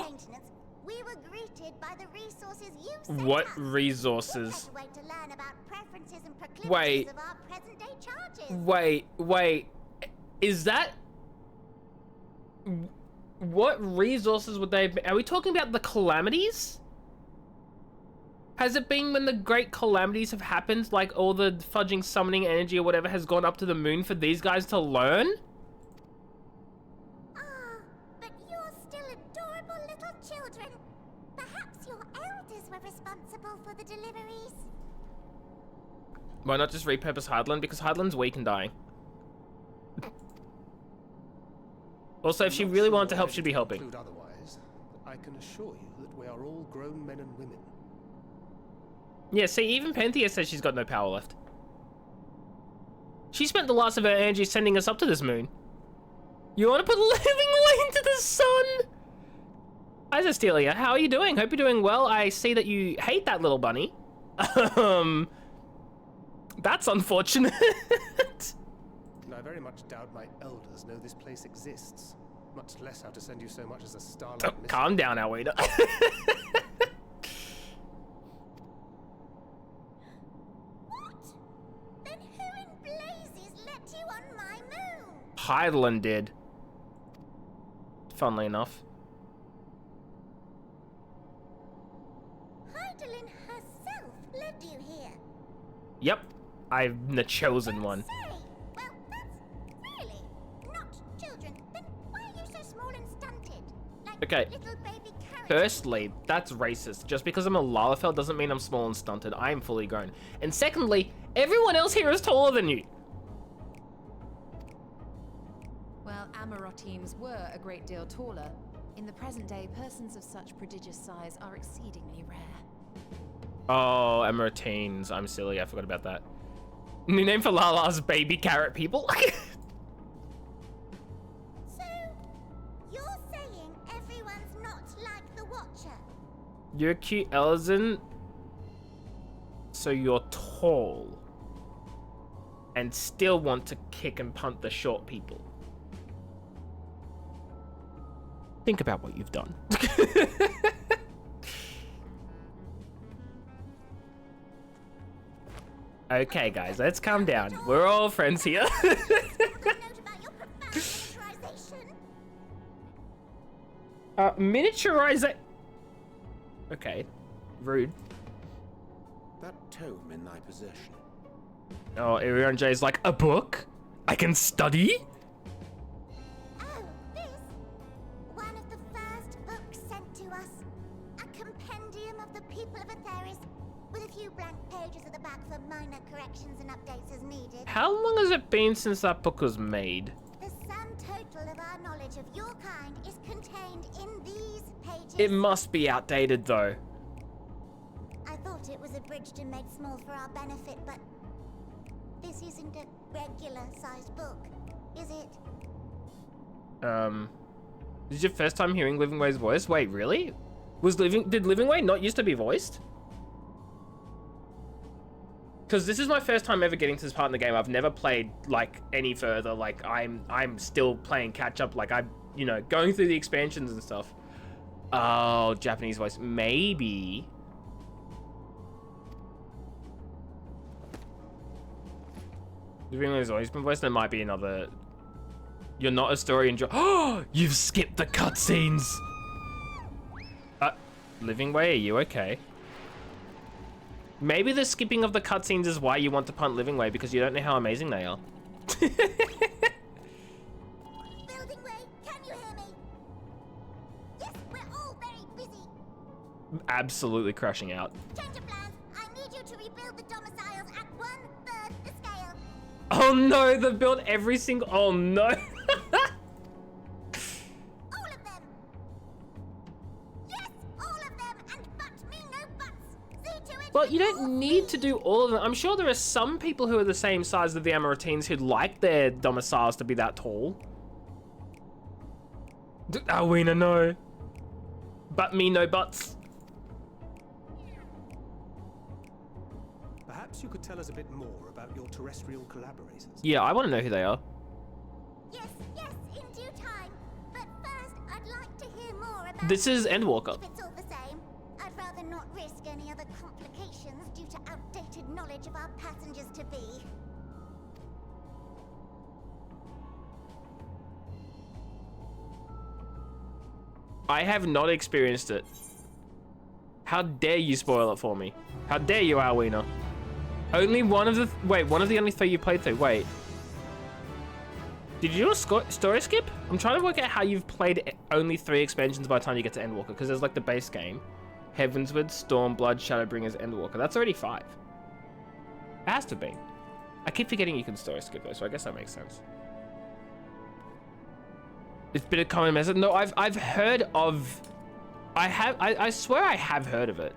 maintenance, we were greeted by the resources you sent What us. resources? What better way to learn about preferences and proclivities of our present-day charges? Wait. Is that... What resources would they be? Are we talking about the calamities? Has it been when the great calamities have happened, like all the fudging summoning energy or whatever has gone up to the moon for these guys to learn? Ah, but you're still adorable little children. Perhaps your elders were responsible for the deliveries. Why not just repurpose Heidland? Because Heidland's weak and dying. Also, if she really wanted to help, she'd be helping. Otherwise, I can assure you that we are all grown men and women. Yeah, see, even Panthea says she's got no power left. She spent the last of her energy sending us up to this moon. You want to put living way into the sun? Hi, Zestilia. How are you doing? Hope you're doing well. I see that you hate that little bunny. That's unfortunate. I very much doubt my elders know this place exists, much less how to send you so much as a starlight Oh, missile. calm down, Alwina. What? Then who in blazes let you on my moon? Heidland did. Funnily enough. Heidelin herself led you here. Yep, I'm the chosen one. Say, well, that's really not children. Then why are you so small and stunted? Like Okay. little baby carrots. Firstly, that's racist. Just because I'm a Lalafell doesn't mean I'm small and stunted. I am fully grown. And secondly, everyone else here is taller than you. Well, Amarotines were a great deal taller. In the present day, persons of such prodigious size are exceedingly rare. Oh, Emeritines. I'm silly. I forgot about that. New name for Lala's baby carrot people. So, you're saying everyone's not like the Watcher? You're cute, Elizin. So you're tall. And still want to kick and punt the short people. Think about what you've done. Okay, guys, let's calm down. We're all friends here. Note about your profound miniaturization. Miniaturization. Okay, rude. That tome in thy possession. Oh, Irion J's like, a book? I can study? Oh, this? One of the first books sent to us. A compendium of the people of Atheris, with a few blank pages at the back for minor corrections and updates as needed. How long has it been since that book was made? The sum total of our knowledge of your kind is contained in these pages. It must be outdated, though. I thought it was abridged and made small for our benefit, but this isn't a regular-sized book, is it? This is your first time hearing Living Way's voice? Wait, really? Did Living Way not used to be voiced? Because this is my first time ever getting to this part in the game. I've never played, like, any further. Like, I'm still playing catch-up. Like, I'm, you know, going through the expansions and stuff. Oh, Japanese voice. Maybe. Living Way's always been voiced. There might be another... You're not a story enjoy. Oh, you've skipped the cutscenes. Living Way, are you okay? Maybe the skipping of the cutscenes is why you want to punt Living Way, because you don't know how amazing they are. Building Way, can you hear me? Yes, we're all very busy. Absolutely crushing out. Change of plans. I need you to rebuild the domiciles at 1/3 the scale. Oh no, they've built every single... Oh no. All of them. Yes, all of them, and but me no buts. See to it. Well, you don't need to do all of them. I'm sure there are some people who are the same size as the Amarotines who'd like their domiciles to be that tall. Alwina, no. But me, no buts. Perhaps you could tell us a bit more about your terrestrial collaborators. Yeah, I want to know who they are. Yes, yes, in due time. But first, I'd like to hear more about... This is Endwalker. If it's all the same, I'd rather not risk any other complications due to outdated knowledge of our passengers-to-be. I have not experienced it. How dare you spoil it for me? How dare you, Alwina? Only one of the... Wait, one of the only 3 you played through. Wait. Did you do a story skip? I'm trying to work out how you've played only 3 expansions by the time you get to Endwalker, because there's like the base game. Heavensward, Stormblood, Shadowbringers, Endwalker. That's already 5. It has to be. I keep forgetting you can story skip though, so I guess that makes sense. It's been a common method. No, I've heard of... I swear I have heard of it.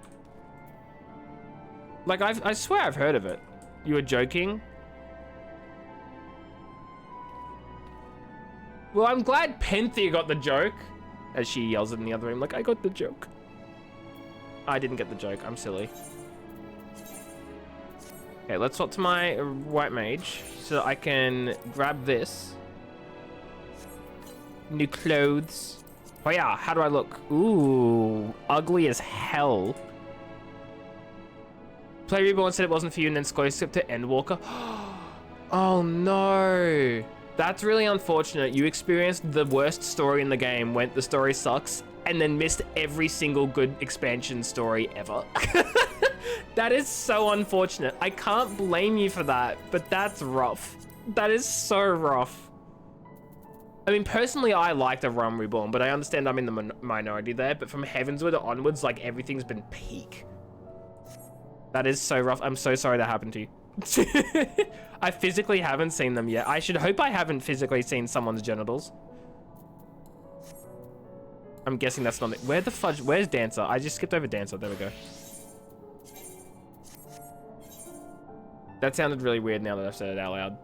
Like, I swear I've heard of it. You were joking? Well, I'm glad Penthea got the joke. As she yells in the other room, like, I got the joke. I didn't get the joke. I'm silly. Okay, let's swap to my white mage so that I can grab this. New clothes. Oh yeah, how do I look? Ooh, ugly as hell. Play Reborn said it wasn't for you and then exclusive to Endwalker. Oh no. That's really unfortunate. You experienced the worst story in the game, went the story sucks, and then missed every single good expansion story ever. That is so unfortunate. I can't blame you for that, but that's rough. That is so rough. I mean, personally, I liked A Realm Reborn, but I understand I'm in the minority there. But from Heavensward onwards, like, everything's been peak. That is so rough. I'm so sorry that happened to you. I physically haven't seen them yet. I should hope I haven't physically seen someone's genitals. I'm guessing that's not it. Where the fudge? Where's Dancer? I just skipped over Dancer. There we go. That sounded really weird now that I've said it out loud.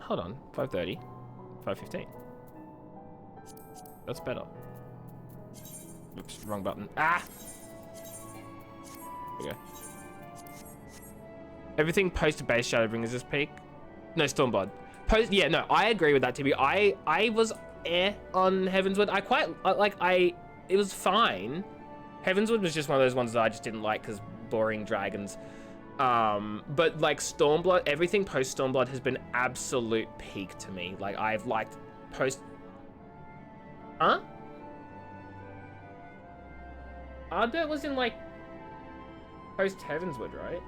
Hold on. 5:30. 5:15. That's better. Oops, wrong button. Ah! There we go. Everything post base Shadowbringers is peak. No, Stormblood. Post, yeah, no, I agree with that, TB. I was on Heavensward. I quite, it was fine. Heavensward was just one of those ones that I just didn't like because boring dragons. But like Stormblood, everything post Stormblood has been absolute peak to me. Like I've liked post... Huh? Ardbert was in like post Heavensward, right?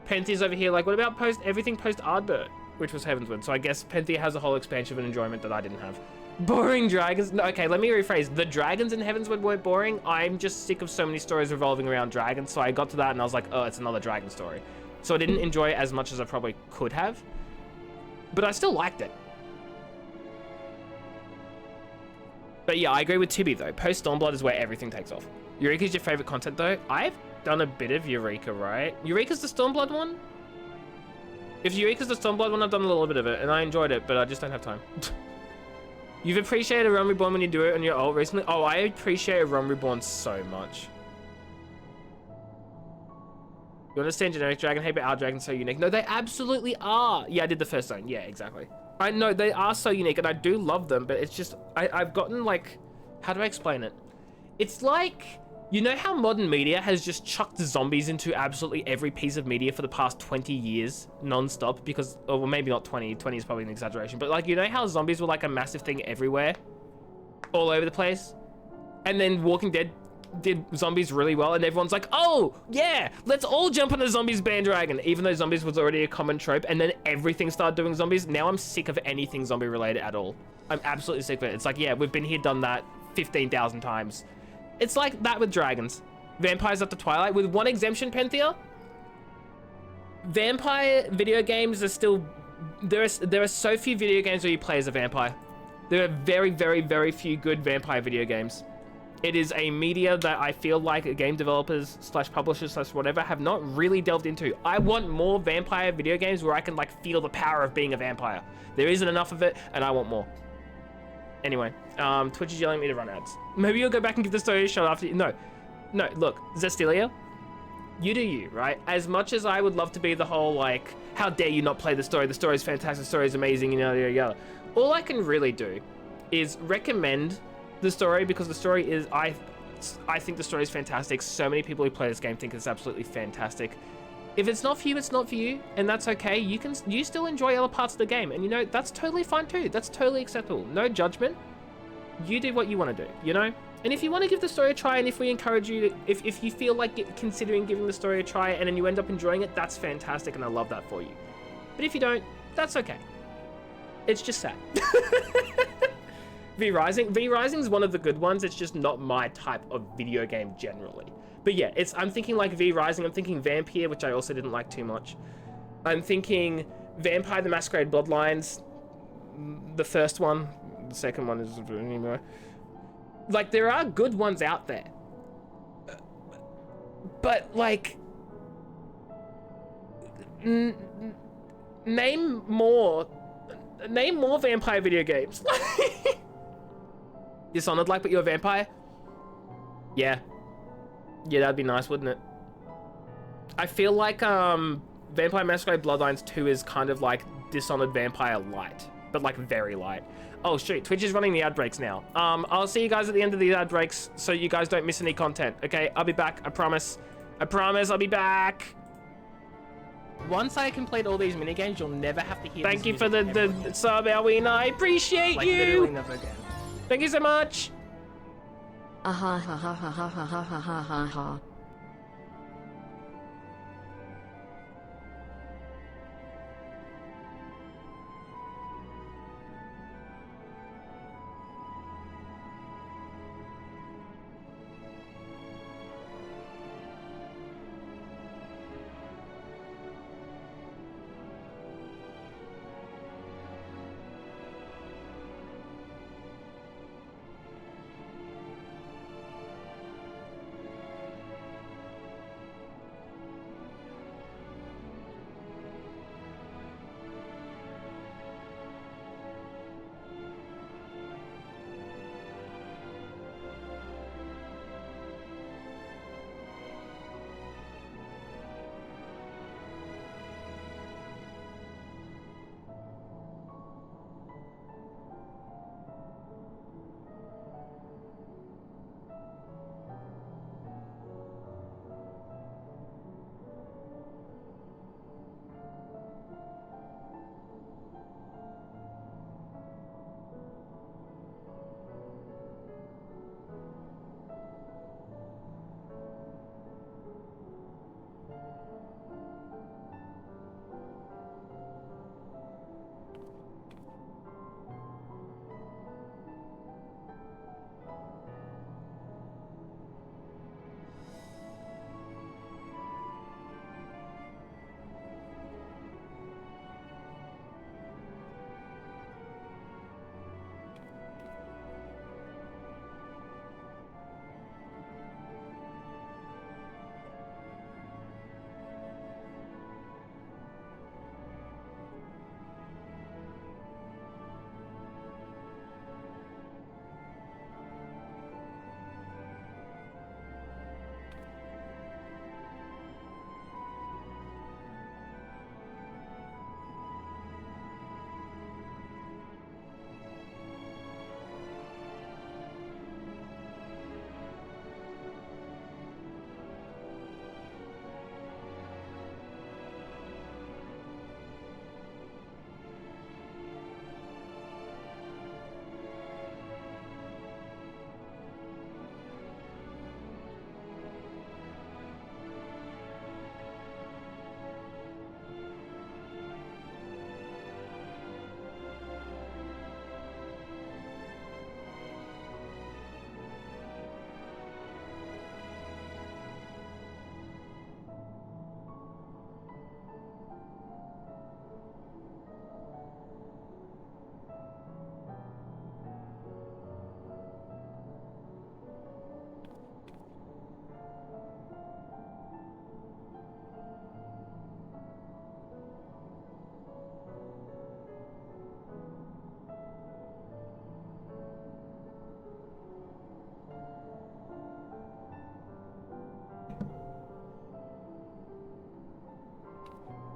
Penthea's over here like, what about everything post Ardbert, which was Heavensward? So I guess Penthea has a whole expansion of an enjoyment that I didn't have. Boring dragons. No, okay, let me rephrase. The dragons in Heavensward weren't boring. I'm just sick of so many stories revolving around dragons. So I got to that and I was like, oh, it's another dragon story. So I didn't enjoy it as much as I probably could have. But I still liked it. But yeah, I agree with Tibi though. Post Stormblood is where everything takes off. Eureka's your favorite content though. I've done a bit of Eureka, right? Eureka's the Stormblood one? If Eureka's the Stormblood one, I've done a little bit of it and I enjoyed it, but I just don't have time. You've appreciated Realm Reborn when you do it on your ult recently? Oh, I appreciate Realm Reborn so much. You understand generic dragon hate, but our dragon's so unique. No, they absolutely are. Yeah, I did the first zone. Yeah, exactly. I know, they are so unique, and I do love them, but it's just... I've gotten, like... How do I explain it? It's like... You know how modern media has just chucked zombies into absolutely every piece of media for the past 20 years, non-stop, because... Or well, maybe not 20. 20 is probably an exaggeration. But, like, you know how zombies were, like, a massive thing everywhere? All over the place? And then Walking Dead did zombies really well, and everyone's like, oh, yeah, let's all jump on a zombies bandwagon, even though zombies was already a common trope, and then everything started doing zombies. Now I'm sick of anything zombie related at all. I'm absolutely sick of it. It's like, yeah, we've been here, done that 15,000 times. It's like that with dragons. Vampires After Twilight, with one exemption, Penthea. Vampire video games are still... There are so few video games where you play as a vampire. There are very, very, very few good vampire video games. It is a media that I feel like game developers slash publishers slash whatever have not really delved into. I want more vampire video games where I can like feel the power of being a vampire. There isn't enough of it, and I want more. Anyway, Twitch is yelling at me to run ads. Maybe you'll go back and give the story a shot after. No, look, Zestilia, you do you, right? As much as I would love to be the whole like, how dare you not play the story? The story's fantastic, the story's amazing, you know, yada yada. All I can really do is recommend the story because the story is, I think the story is fantastic. So many people who play this game think it's absolutely fantastic. If it's not for you, it's not for you, and that's okay. You still enjoy other parts of the game, and you know, that's totally fine too. That's totally acceptable. No judgment. You do what you want to do, you know? And if you want to give the story a try, and if we encourage you to, if you feel like considering giving the story a try and then you end up enjoying it, that's fantastic, and I love that for you. But if you don't, that's okay. It's just sad. V Rising's one of the good ones. It's just not my type of video game generally. But yeah, I'm thinking like V Rising. I'm thinking Vampire, which I also didn't like too much. I'm thinking Vampire: The Masquerade Bloodlines, the first one. The second one isn't anymore. Like, there are good ones out there. But like, name more vampire video games. Dishonored, like, but you're a vampire? Yeah. Yeah, that'd be nice, wouldn't it? I feel like Vampire Masquerade Bloodlines 2 is kind of like Dishonored Vampire light, but like very light. Oh shoot, Twitch is running the ad breaks now. I'll see you guys at the end of the ad breaks so you guys don't miss any content, okay? I'll be back, I promise. I promise I'll be back. Once I complete all these minigames, you'll never have to hear Thank you for the sub, Elwina. I appreciate Like, you. literally never again. Thank you so much. Ha ha ha ha ha ha ha ha ha ha.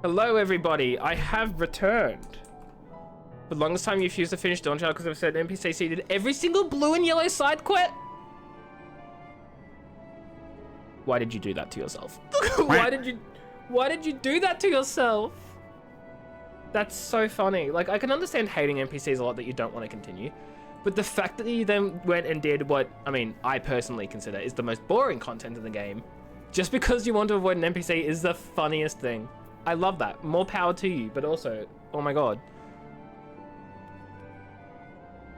Hello, everybody. I have returned. For the longest time, you refused to finish Dawn Child because I've said NPC did every single blue and yellow side quest. Why did you do that to yourself? Why did you do that to yourself? That's so funny. Like, I can understand hating NPCs a lot that you don't want to continue. But the fact that you then went and did what, I mean, I personally consider is the most boring content in the game, just because you want to avoid an NPC is the funniest thing. I love that. More power to you, but also, oh my god.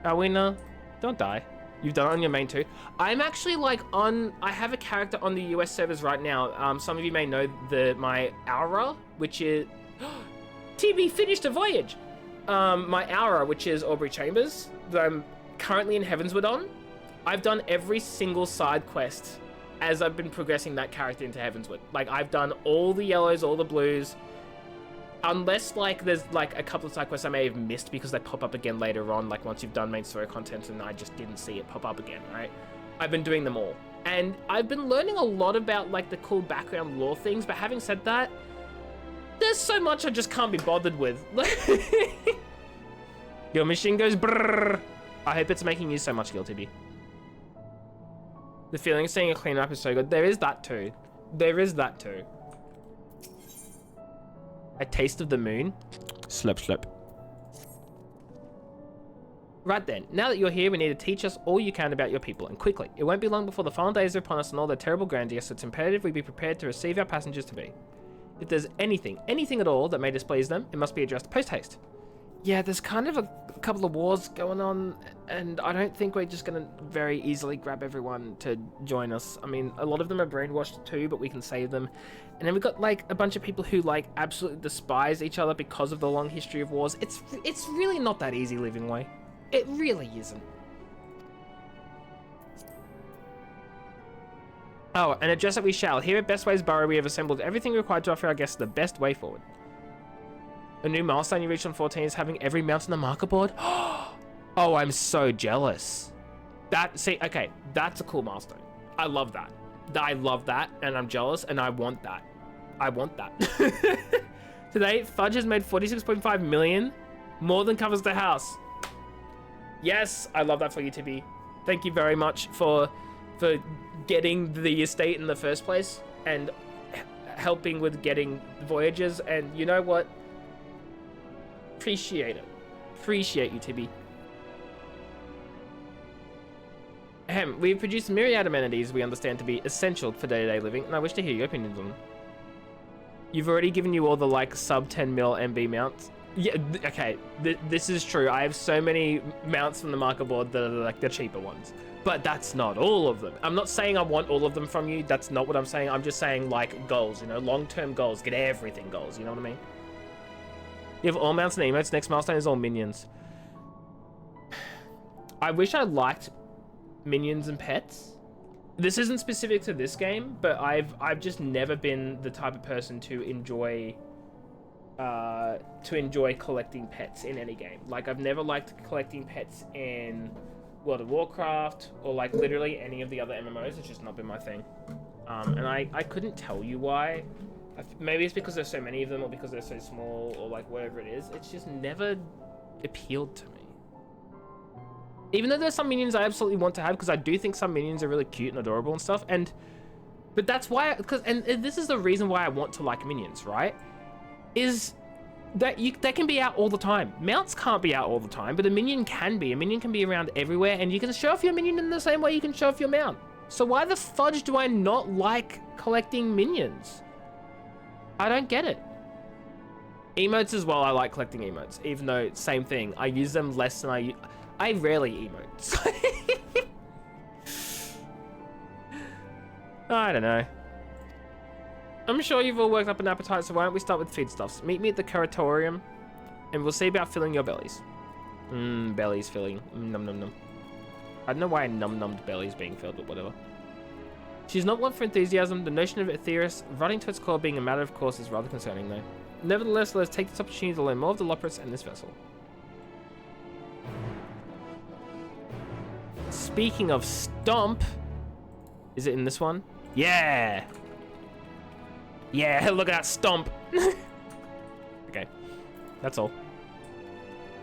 Alwina, don't die. You've done it on your main too. I'm actually like I have a character on the US servers right now. Some of you may know my aura, which is, TB finished a voyage. My aura, which is Aubrey Chambers, that I'm currently in Heavensward on. I've done every single side quest as I've been progressing that character into Heavensward. Like, I've done all the yellows, all the blues. Unless, like, there's, like, a couple of side quests I may have missed because they pop up again later on, like, once you've done main story content and I just didn't see it pop up again, right? I've been doing them all. And I've been learning a lot about, like, the cool background lore things, but having said that, there's so much I just can't be bothered with. Your machine goes brrrr. I hope it's making you so much guilty, B. The feeling of seeing a clean up is so good. There is that too. There is that too. A taste of the moon. Slurp, slurp. Right then, now that you're here, we need to teach us all you can about your people, and quickly. It won't be long before the final days are upon us and all their terrible grandeur, so it's imperative we be prepared to receive our passengers to be. If there's anything at all that may displease them, it must be addressed post-haste. Yeah, there's kind of a couple of wars going on, and I don't think we're just gonna very easily grab everyone to join us. I mean, a lot of them are brainwashed too, but we can save them. And then we've got, like, a bunch of people who, like, absolutely despise each other because of the long history of wars. It's really not that easy living way. It really isn't. Oh, and address it we shall. Here at Best Ways Borough, we have assembled everything required to offer our guests the best way forward. A new milestone you reached on 14 is having every mount on the marker board. Oh, I'm so jealous. Okay, that's a cool milestone. I love that. I love that, and I'm jealous, and I want that. I want that. Today, Fudge has made 46.5 million, more than covers the house. Yes, I love that for you, Tibby. Thank you very much for getting the estate in the first place, and helping with getting voyages, and you know what? Appreciate it. Appreciate you, Tibby. Ahem, we've produced a myriad amenities we understand to be essential for day-to-day living, and I wish to hear your opinions on them. You've already given you all the, like, sub 10 mil MB mounts. Yeah, okay, this is true. I have so many mounts from the marker board that are, like, the cheaper ones. But that's not all of them. I'm not saying I want all of them from you. That's not what I'm saying. I'm just saying, like, goals, you know, long-term goals. Get everything goals, you know what I mean? You have all mounts and emotes. Next milestone is all minions. I wish I liked minions and pets. This isn't specific to this game, but I've just never been the type of person to enjoy collecting pets in any game. Like, I've never liked collecting pets in World of Warcraft or, like, literally any of the other MMOs. It's just not been my thing. And I couldn't tell you why. Maybe it's because there's so many of them, or because they're so small, or like whatever it is. It's just never appealed to me. Even though there's some minions I absolutely want to have, because I do think some minions are really cute and adorable and stuff. But that's why, and this is the reason why I want to like minions, right? Is that they can be out all the time. Mounts can't be out all the time, but a minion can be. A minion can be around everywhere, and you can show off your minion in the same way you can show off your mount. So why the fudge do I not like collecting minions? I don't get it. Emotes as well, I like collecting emotes, even though, same thing, I use them less than I rarely emote. I don't know. I'm sure you've all worked up an appetite, so why don't we start with feedstuffs? Meet me at the curatorium, and we'll see about filling your bellies. Bellies filling. Num num num. I don't know why a num-nummed belly is being filled, but whatever. She's not one for enthusiasm. The notion of Aetheris rotting to its core being a matter of course is rather concerning, though. Nevertheless, let us take this opportunity to learn more of the Loporis and this vessel. Speaking of Stomp, is it in this one? Yeah! Yeah, look at that Stomp! That's all.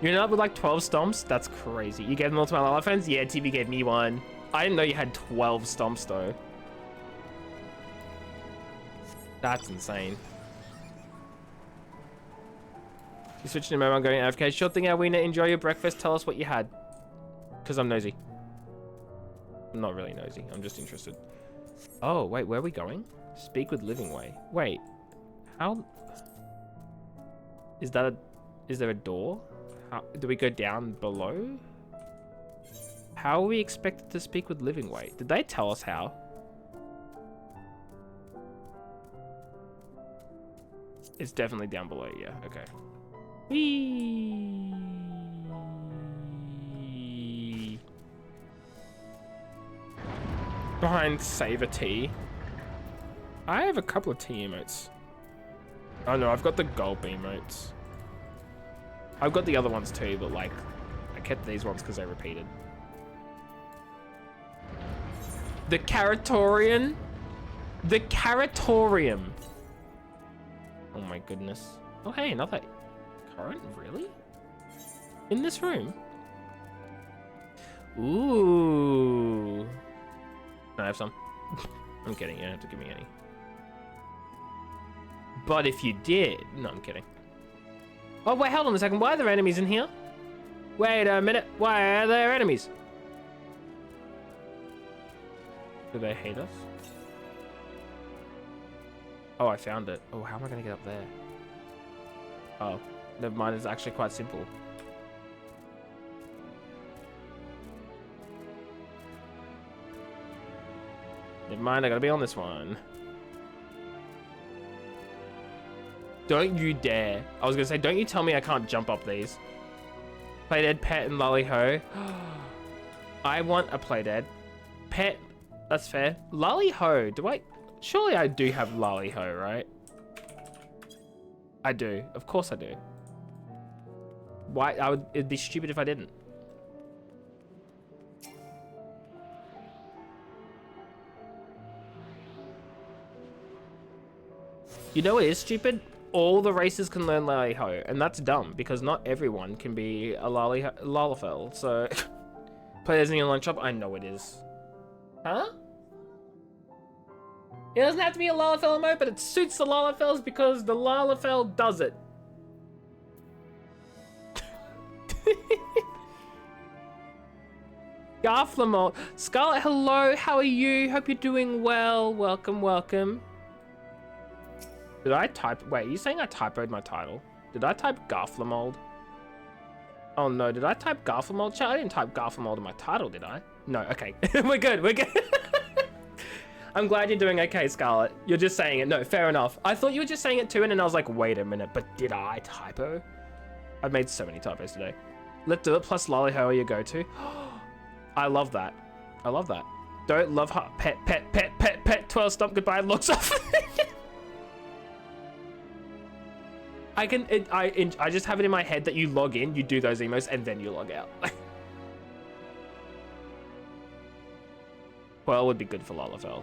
You ended up with like 12 stomps? That's crazy. You gave them all to my Lala friends? Yeah, TV gave me one. I didn't know you had 12 stomps though. That's insane. You switching to mobile, I'm going AFK. Sure thing, Alwina. Enjoy your breakfast. Tell us what you had. Because I'm nosy. I'm not really nosy. I'm just interested. Oh, wait. Where are we going? Speak with Living Way. Wait. How... Is that a... Is there a door? How... Do we go down below? How are we expected to speak with Living Way? Did they tell us how? It's definitely down below. Yeah. Okay. Whee! Behind Save a Tea. I have a couple of tea emotes. Oh no, I've got the gold emotes. I've got the other ones too, but like, I kept these ones because they repeated. The Caratorian? The Caratorium. Oh my goodness. Oh hey, another current? Really? In this room? Ooh. Can I have some? I'm kidding, you don't have to give me any. But if you did... No, I'm kidding. Oh wait, hold on a second. Why are there enemies in here? Wait a minute. Why are there enemies? Do they hate us? Oh, I found it. Oh, how am I going to get up there? Oh, never mind. It's actually quite simple. Never mind. I got to be on this one. Don't you dare. I was going to say, don't you tell me I can't jump up these. Playdead, Pet, and Lolly-Ho. I want a Playdead. Pet, that's fair. Lolly-Ho, do I... Surely I do have Lolly-Ho, right? I do. Of course I do. Why? It'd be stupid if I didn't. You know what is stupid? All the races can learn Lolly-Ho, and that's dumb because not everyone can be a Lalafell. So, play this in your lunch shop. I know it is. Huh? It doesn't have to be a Lalafell emote, but it suits the Lalafells because the Lalafell does it. Garlemald. Scarlet, hello. How are you? Hope you're doing well. Welcome, welcome. Did I type... Wait, are you saying I typoed my title? Did I type Garlemald? Oh no, did I type Garlemald? Chat, I didn't type Garlemald in my title, did I? No, okay. We're good, we're good. I'm glad you're doing okay, Scarlet. You're just saying it. No, fair enough. I thought you were just saying it too, and then I was like, wait a minute, but did I typo? I've made so many typos today. Let's do it, plus Lolly-Ho are your go-to. I love that. I love that. Don't love her. Pet, pet, pet, pet, pet. 12 stomp goodbye, looks off. I just have it in my head that you log in, you do those emotes, and then you log out. Well, would be good for Lalafell.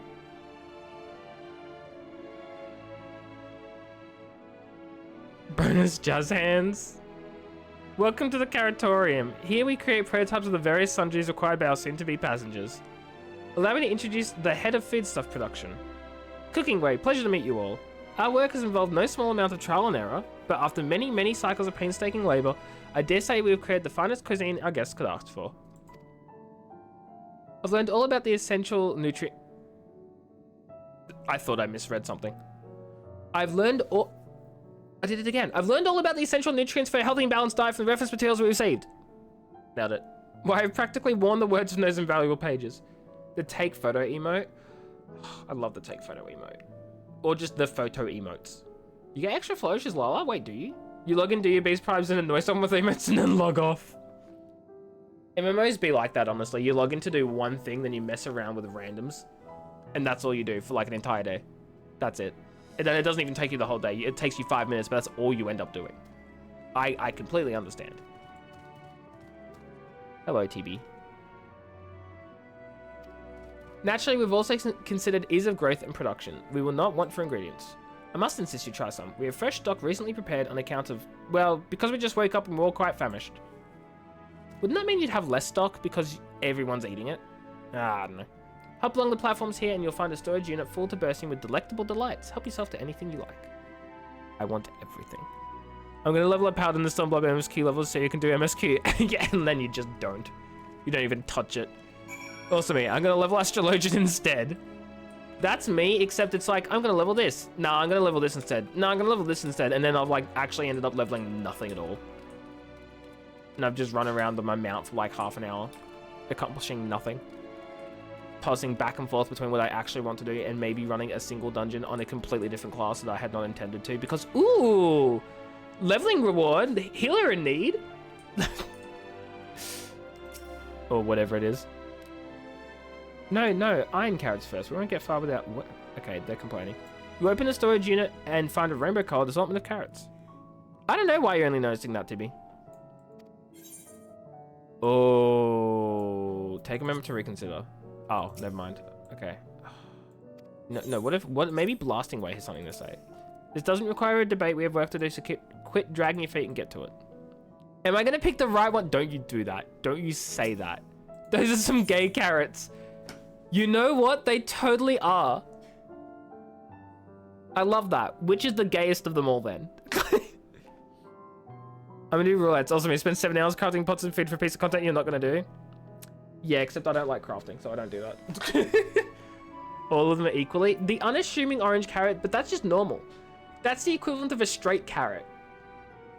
Bonus jazz hands. Welcome to the Caratorium. Here we create prototypes of the various sundries required by our soon-to-be passengers. Allow me to introduce the head of foodstuff production. Cooking Way, pleasure to meet you all. Our work has involved no small amount of trial and error, but after many, many cycles of painstaking labor, I dare say we have created the finest cuisine our guests could ask for. I've learned all about the essential nutrient... I thought I misread something. I've learned all... I did it again. I've learned all about the essential nutrients for a healthy and balanced diet from the reference materials we received. Nailed it. Well, I've practically worn the words from those invaluable pages. The take photo emote. I love the take photo emote. Or just the photo emotes. You get extra flourishes, Lala? Wait, do you? You log in, do your beast primes, and annoy someone with emotes, and then log off. MMOs be like that, honestly. You log in to do one thing, then you mess around with randoms. And that's all you do for like an entire day. That's it. And then it doesn't even take you the whole day. It takes you 5 minutes, but that's all you end up doing. I completely understand. Hello, TB. Naturally, we've also considered ease of growth and production. We will not want for ingredients. I must insist you try some. We have fresh stock recently prepared on account of, well, because we just woke up and we're all quite famished. Wouldn't that mean you'd have less stock because everyone's eating it? I don't know. Hop along the platforms here and you'll find a storage unit full to bursting with delectable delights. Help yourself to anything you like. I want everything. I'm going to level up Paladin the Stormblood MSQ levels so you can do MSQ. Yeah, and then you just don't. You don't even touch it. Also me, I'm going to level Astrologian instead. That's me, except it's like, I'm going to level this. No, I'm going to level this instead. No, I'm going to level this instead. And then I've like actually ended up leveling nothing at all. And I've just run around on my mount for like half an hour, accomplishing nothing. Passing back and forth between what I actually want to do and maybe running a single dungeon on a completely different class that I had not intended to because, ooh, leveling reward, healer in need. Or whatever it is. No, iron carrots first. We won't get far without... What? Okay, they're complaining. You open a storage unit and find a rainbow-colored assortment of carrots. I don't know why you're only noticing that, Tibby. Oh, take a moment to reconsider. Oh, never mind. Okay. No, what maybe blasting weight has something to say. This doesn't require a debate. We have work to do, so quit dragging your feet and get to it. Am I going to pick the right one? Don't you do that. Don't you say that. Those are some gay carrots. You know what? They totally are. I love that. Which is the gayest of them all then? I'm gonna do roulettes. Also, we spend 7 hours crafting pots and food for a piece of content you're not gonna do. Yeah, except I don't like crafting, so I don't do that. All of them are equally. The unassuming orange carrot, but that's just normal. That's the equivalent of a straight carrot.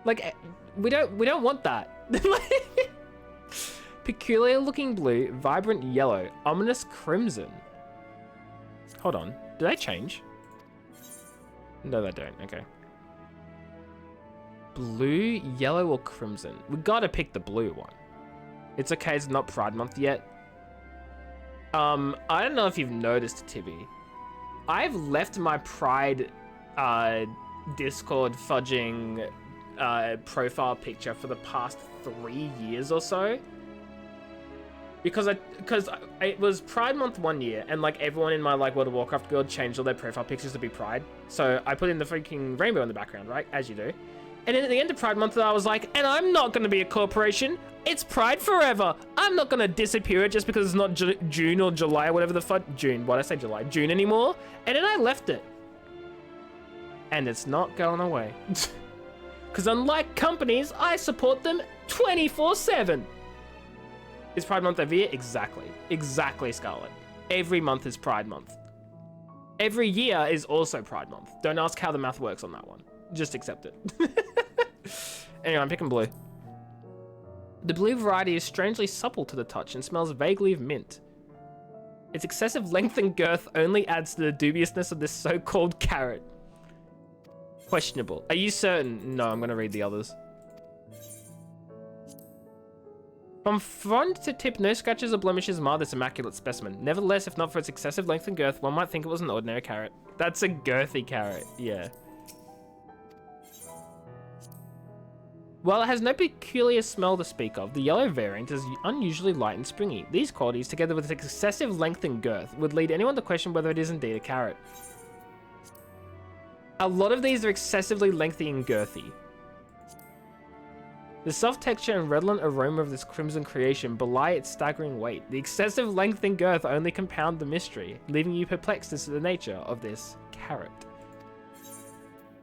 Like, we don't want that. Peculiar looking blue, vibrant yellow, ominous crimson. Hold on, do they change? No, they don't. Okay. Blue, yellow, or crimson? We gotta pick the blue one. It's okay, it's not Pride Month yet. I don't know if you've noticed, Tibby. I've left my Pride Discord fudging profile picture for the past 3 years or so. Because it was Pride Month 1 year, and like everyone in my like World of Warcraft guild changed all their profile pictures to be Pride. So I put in the freaking rainbow in the background, right? As you do. And then at the end of Pride Month, I was like, and I'm not going to be a corporation. It's Pride forever. I'm not going to disappear it just because it's not June or July or whatever the fuck. June. Why did I say July? June anymore. And then I left it. And it's not going away. Because unlike companies, I support them 24/7. Is Pride Month every year? Exactly. Exactly, Scarlet. Every month is Pride Month. Every year is also Pride Month. Don't ask how the math works on that one. Just accept it. Anyway, I'm picking blue. The blue variety is strangely supple to the touch and smells vaguely of mint. Its excessive length and girth only adds to the dubiousness of this so-called carrot. Questionable. Are you certain? No, I'm going to read the others. From front to tip, no scratches or blemishes mar this immaculate specimen. Nevertheless, if not for its excessive length and girth, one might think it was an ordinary carrot. That's a girthy carrot, yeah. While it has no peculiar smell to speak of, the yellow variant is unusually light and springy. These qualities, together with its excessive length and girth, would lead anyone to question whether it is indeed a carrot. A lot of these are excessively lengthy and girthy. The soft texture and redolent aroma of this crimson creation belie its staggering weight. The excessive length and girth only compound the mystery, leaving you perplexed as to the nature of this carrot.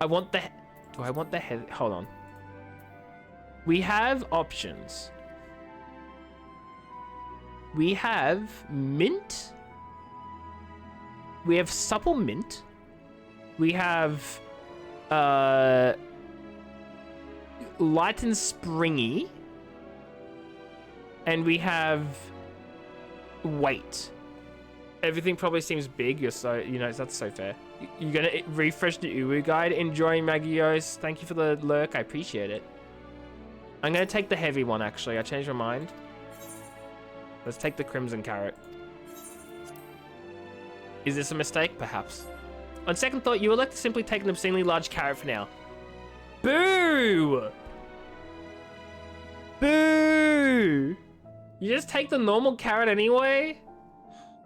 I want the... Do I want the head? Hold on. We have options. We have mint. We have supple mint. We have light and springy. And we have weight. Everything probably seems big. You're so, you know, that's so fair. You're gonna refresh the Uwu guide. Enjoy Magios. Thank you for the lurk. I appreciate it. I'm going to take the heavy one, actually. I changed my mind. Let's take the crimson carrot. Is this a mistake? Perhaps. On second thought, you elect to simply take an obscenely large carrot for now. Boo! Boo! You just take the normal carrot anyway?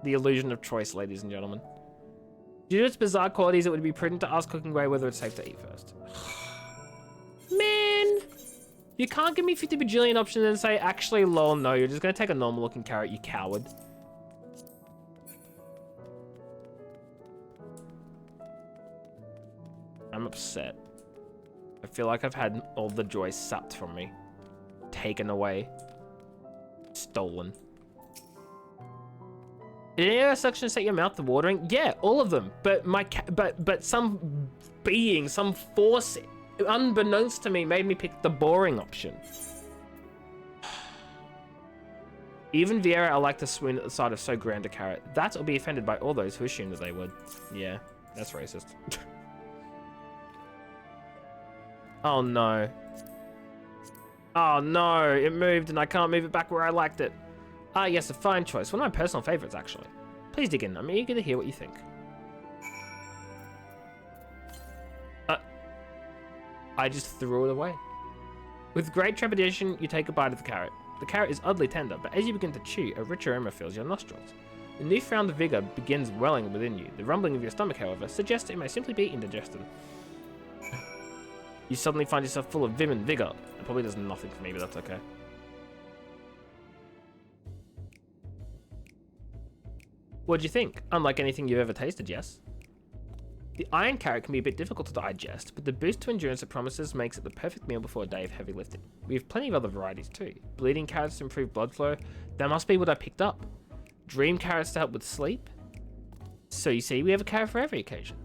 The illusion of choice, ladies and gentlemen. Due to its bizarre qualities, it would be prudent to ask Cooking Way whether it's safe to eat first. Man! You can't give me 50 bajillion options and say, actually, lol, no, you're just gonna take a normal looking carrot, you coward. I'm upset. I feel like I've had all the joy sapped from me. Taken away. Stolen. Did any of our sections set your mouth to watering? Yeah, all of them. But but some being, some force, unbeknownst to me, made me pick the boring option. Even Vieira, I like to swoon at the sight of so grand a carrot. That or be offended by all those who assume that they would. Yeah, that's racist. Oh no. Oh no, it moved and I can't move it back where I liked it. Ah yes, a fine choice. One of my personal favorites, actually. Please dig in. I'm eager to hear what you think. I just threw it away. With great trepidation, you take a bite of the carrot. The carrot is oddly tender, but as you begin to chew, a richer aroma fills your nostrils. The newfound vigor begins welling within you. The rumbling of your stomach, however, suggests it may simply be indigestion. You suddenly find yourself full of vim and vigor. It probably does nothing for me, but that's okay. What'd you think? Unlike anything you've ever tasted, yes? The iron carrot can be a bit difficult to digest, but the boost to endurance it promises makes it the perfect meal before a day of heavy lifting. We have plenty of other varieties too. Bleeding carrots to improve blood flow. That must be what I picked up. Dream carrots to help with sleep. So you see, we have a carrot for every occasion.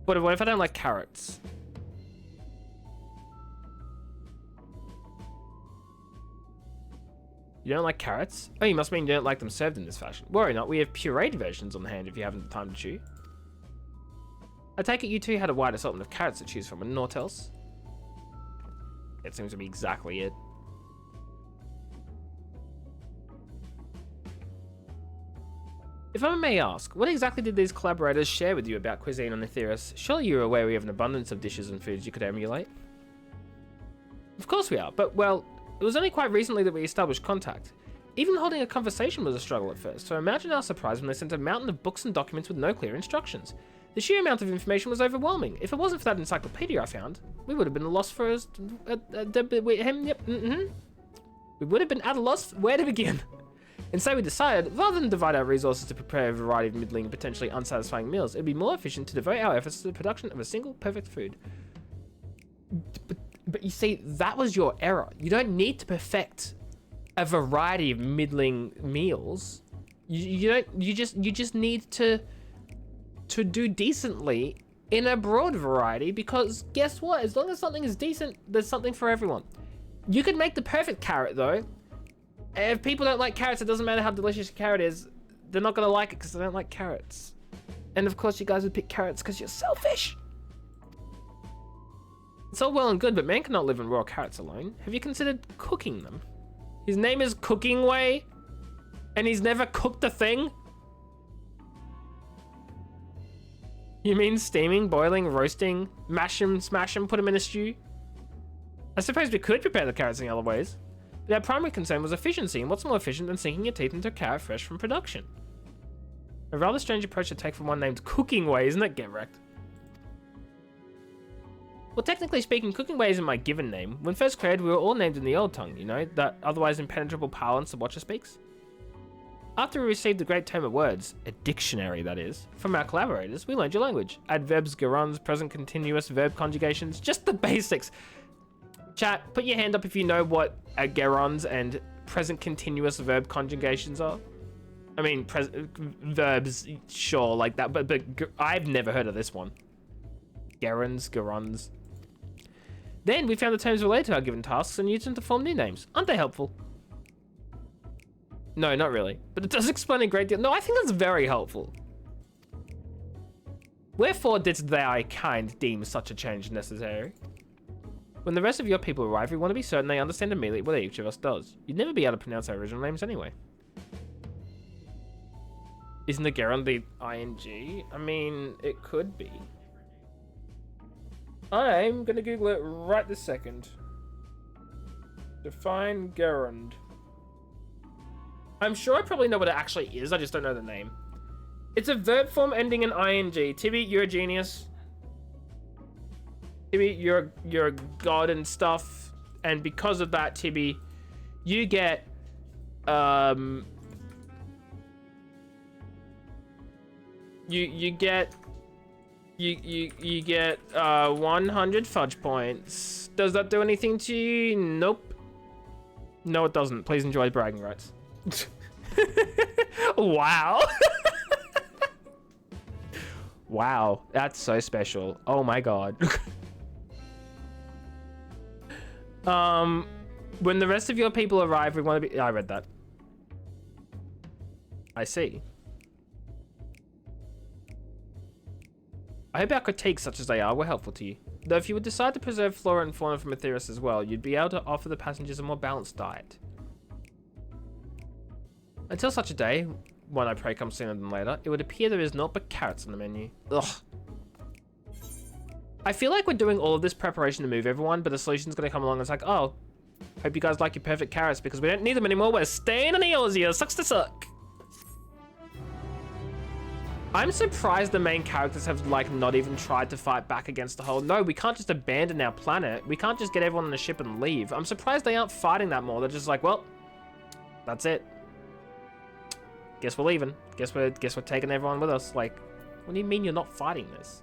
But what if I don't like carrots? You don't like carrots? Oh, you must mean you don't like them served in this fashion. Worry not, we have pureed versions on hand if you haven't the time to chew. I take it you two had a wide assortment of carrots to choose from and naught else? It seems to be exactly it. If I may ask, what exactly did these collaborators share with you about cuisine on Etheirys? Surely you're aware we have an abundance of dishes and foods you could emulate? Of course we are, but well, it was only quite recently that we established contact. Even holding a conversation was a struggle at first, so imagine our surprise when they sent a mountain of books and documents with no clear instructions. The sheer amount of information was overwhelming. If it wasn't for that encyclopedia I found, we would have been lost for us. We would have been at a loss where to begin. And so we decided, rather than divide our resources to prepare a variety of middling and potentially unsatisfying meals, it would be more efficient to devote our efforts to the production of a single perfect food. But you see, that was your error. You don't need to perfect a variety of middling meals. You just need to do decently in a broad variety, because guess what? As long as something is decent, there's something for everyone. You could make the perfect carrot though. If people don't like carrots, it doesn't matter how delicious a carrot is. They're not gonna like it because they don't like carrots. And of course you guys would pick carrots because you're selfish. It's all well and good, but man cannot live on raw carrots alone. Have you considered cooking them? His name is Cooking Way, and he's never cooked a thing? You mean steaming, boiling, roasting, mash them, smash them, put them in a stew? I suppose we could prepare the carrots in other ways. But our primary concern was efficiency, and what's more efficient than sinking your teeth into a carrot fresh from production? A rather strange approach to take from one named Cooking Way, isn't it? Get wrecked. Well, technically speaking, Cooking Way isn't my given name. When first created, we were all named in the old tongue, you know, that otherwise impenetrable parlance the Watcher speaks. After we received the great tome of words, a dictionary that is, from our collaborators, we learned your language. Adverbs, gerunds, present continuous, verb conjugations, just the basics. Chat, put your hand up if you know what gerunds and present continuous verb conjugations are. I mean, verbs, sure, like that, but I've never heard of this one. Gerunds. Then we found the terms related to our given tasks and used them to form new names. Aren't they helpful? No, not really. But it does explain a great deal. No, I think that's very helpful. Wherefore didst thy kind deem such a change necessary? When the rest of your people arrive, we want to be certain they understand immediately what each of us does. You'd never be able to pronounce our original names anyway. Isn't the gerund the ing? I mean, it could be. I'm gonna Google it right this second. Define gerund. I'm sure I probably know what it actually is. I just don't know the name. It's a verb form ending in ing. Tibby, you're a genius. Tibby, you're a god and stuff. And because of that, Tibby, you get you get 100 fudge points. Does that do anything to you? Nope. No, it doesn't. Please enjoy bragging rights. Wow. Wow, that's so special. Oh my god. When the rest of your people arrive, we want to be... I read that. I see. I hope our critiques, such as they are, were helpful to you. Though if you would decide to preserve flora and fauna from Aetheris as well, you'd be able to offer the passengers a more balanced diet. Until such a day, one I pray comes sooner than later, it would appear there is naught but carrots on the menu. Ugh. I feel like we're doing all of this preparation to move everyone, but the solution's gonna come along and it's like, oh, hope you guys like your perfect carrots because we don't need them anymore. We're staying in Eorzea. Sucks to suck. I'm surprised the main characters have, like, not even tried to fight back against the whole, no, we can't just abandon our planet. We can't just get everyone on a ship and leave. I'm surprised they aren't fighting that more. They're just like, well, that's it. Guess we're leaving. Guess we're taking everyone with us. Like, what do you mean you're not fighting this?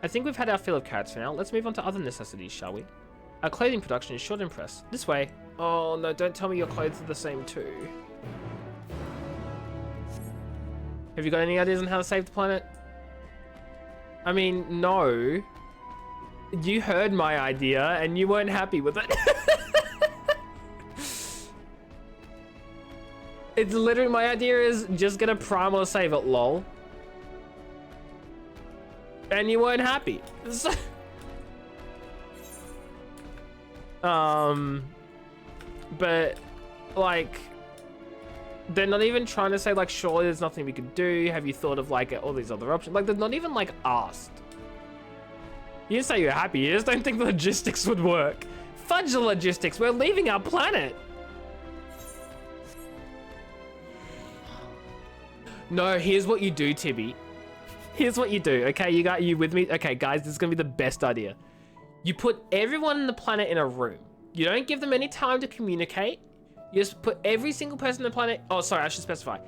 I think we've had our fill of carrots for now. Let's move on to other necessities, shall we? Our clothing production is short and press. This way. Oh, no, don't tell me your clothes are the same too. Have you got any ideas on how to save the planet? I mean, no. You heard my idea and you weren't happy with it. It's literally, my idea is just get a prime or save it, lol. And you weren't happy. But, like... They're not even trying to say, like, surely there's nothing we could do. Have you thought of, like, all these other options? Like, they're not even, like, asked. You didn't say you're happy. You just don't think the logistics would work. Fudge the logistics. We're leaving our planet. No, here's what you do, Tibby. Here's what you do, okay? You with me? Okay, guys, this is gonna be the best idea. You put everyone on the planet in a room. You don't give them any time to communicate. You just put every single person on the planet... Oh, sorry, I should specify.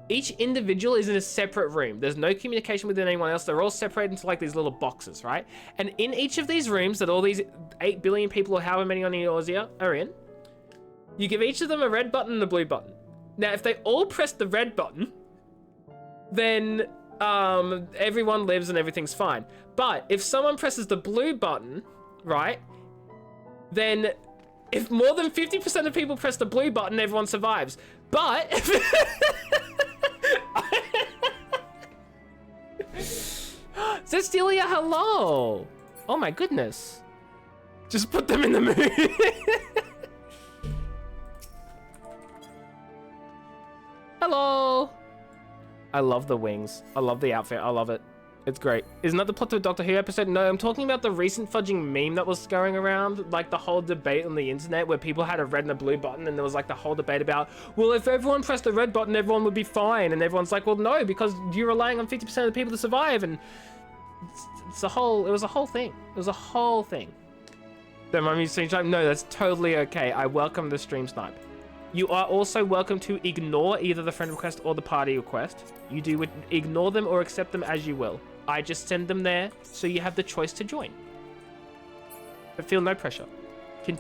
Each individual is in a separate room. There's no communication with anyone else. They're all separated into, like, these little boxes, right? And in each of these rooms that all these 8 billion people or however many on Eorzea are in, you give each of them a red button and a blue button. Now, if they all press the red button, then everyone lives and everything's fine. But if someone presses the blue button, right, then... If more than 50% of people press the blue button, everyone survives. But... Cecilia, hello! Oh my goodness. Just put them in the mood. Hello! I love the wings. I love the outfit. I love it. It's great. Isn't that the plot to a Doctor Who episode? No, I'm talking about the recent fudging meme that was going around. Like the whole debate on the internet where people had a red and a blue button and there was like the whole debate about, well, if everyone pressed the red button, everyone would be fine. And everyone's like, well, no, because you're relying on 50% of the people to survive. And it was a whole thing. It was a whole thing. Then my stream snipe, no, that's totally okay. I welcome the stream snipe. You are also welcome to ignore either the friend request or the party request. You do ignore them or accept them as you will. I just send them there, so you have the choice to join. But feel no pressure.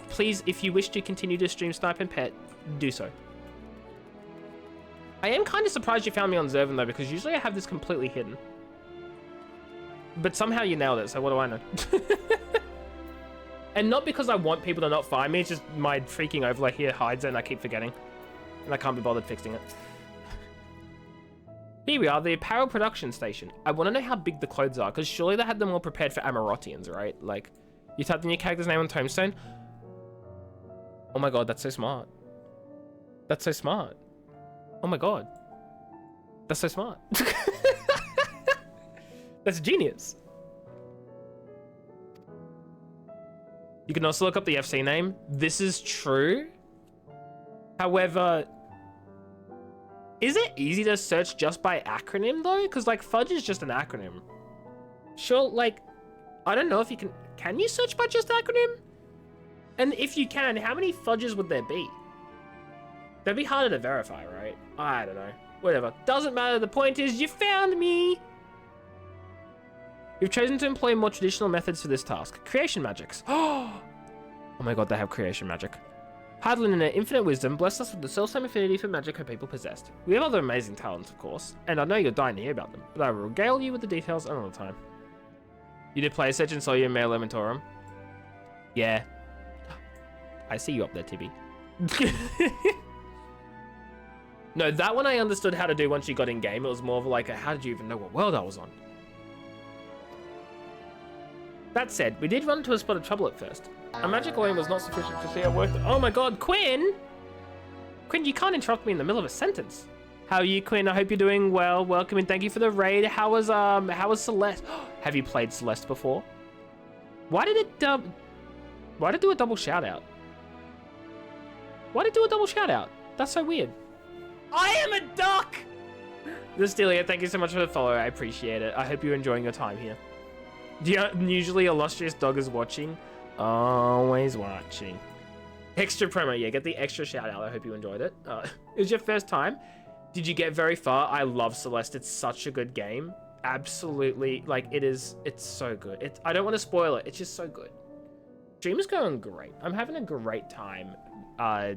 Please, if you wish to continue to stream Snipe and Pet, do so. I am kind of surprised you found me on Zervin though, because usually I have this completely hidden. But somehow you nailed it, so what do I know? And not because I want people to not find me, it's just my freaking overlay here hides it and I keep forgetting. And I can't be bothered fixing it. Here we are, the apparel production station. I want to know how big the clothes are, because surely they had them all prepared for Amarottians, right? Like, you typed in your character's name on Tombstone. Oh my god, that's so smart. That's so smart. Oh my god. That's so smart. That's genius. You can also look up the FC name. This is true. However, is it easy to search just by acronym though? Because like fudge is just an acronym. Sure, like, I don't know if you can you search by just acronym? And if you can, how many fudges would there be? That'd be harder to verify, right? I don't know. Whatever. Doesn't matter. The point is, you found me! You've chosen to employ more traditional methods for this task. Creation magics. Oh my god, they have creation magic. Hardlin in her infinite wisdom blessed us with the self-same affinity for magic her people possessed. We have other amazing talents, of course, and I know you're dying to hear about them, but I will regale you with the details another time. You did play Search and Saw your Mare Elementorum? Yeah. I see you up there, Tibby. No, that one I understood how to do once you got in game. It was more of like a, how did you even know what world I was on? That said, we did run into a spot of trouble at first. A magic alone was not sufficient to see our work. Oh my god, Quinn! Quinn, you can't interrupt me in the middle of a sentence. How are you, Quinn? I hope you're doing well. Welcome and thank you for the raid. How was Celeste? Have you played Celeste before? Why did it do a double shout out? Why did it do a double shout out? That's so weird. I am a duck! This Delia, thank you so much for the follow. I appreciate it. I hope you're enjoying your time here. Usually illustrious dog is watching. Always watching. Extra promo, yeah, get the extra shout out. I hope you enjoyed it. It was your first time. Did you get very far? I love Celeste. It's such a good game. Absolutely, like it's so good. I don't want to spoil it. It's just so good. Stream is going great. I'm having a great time. I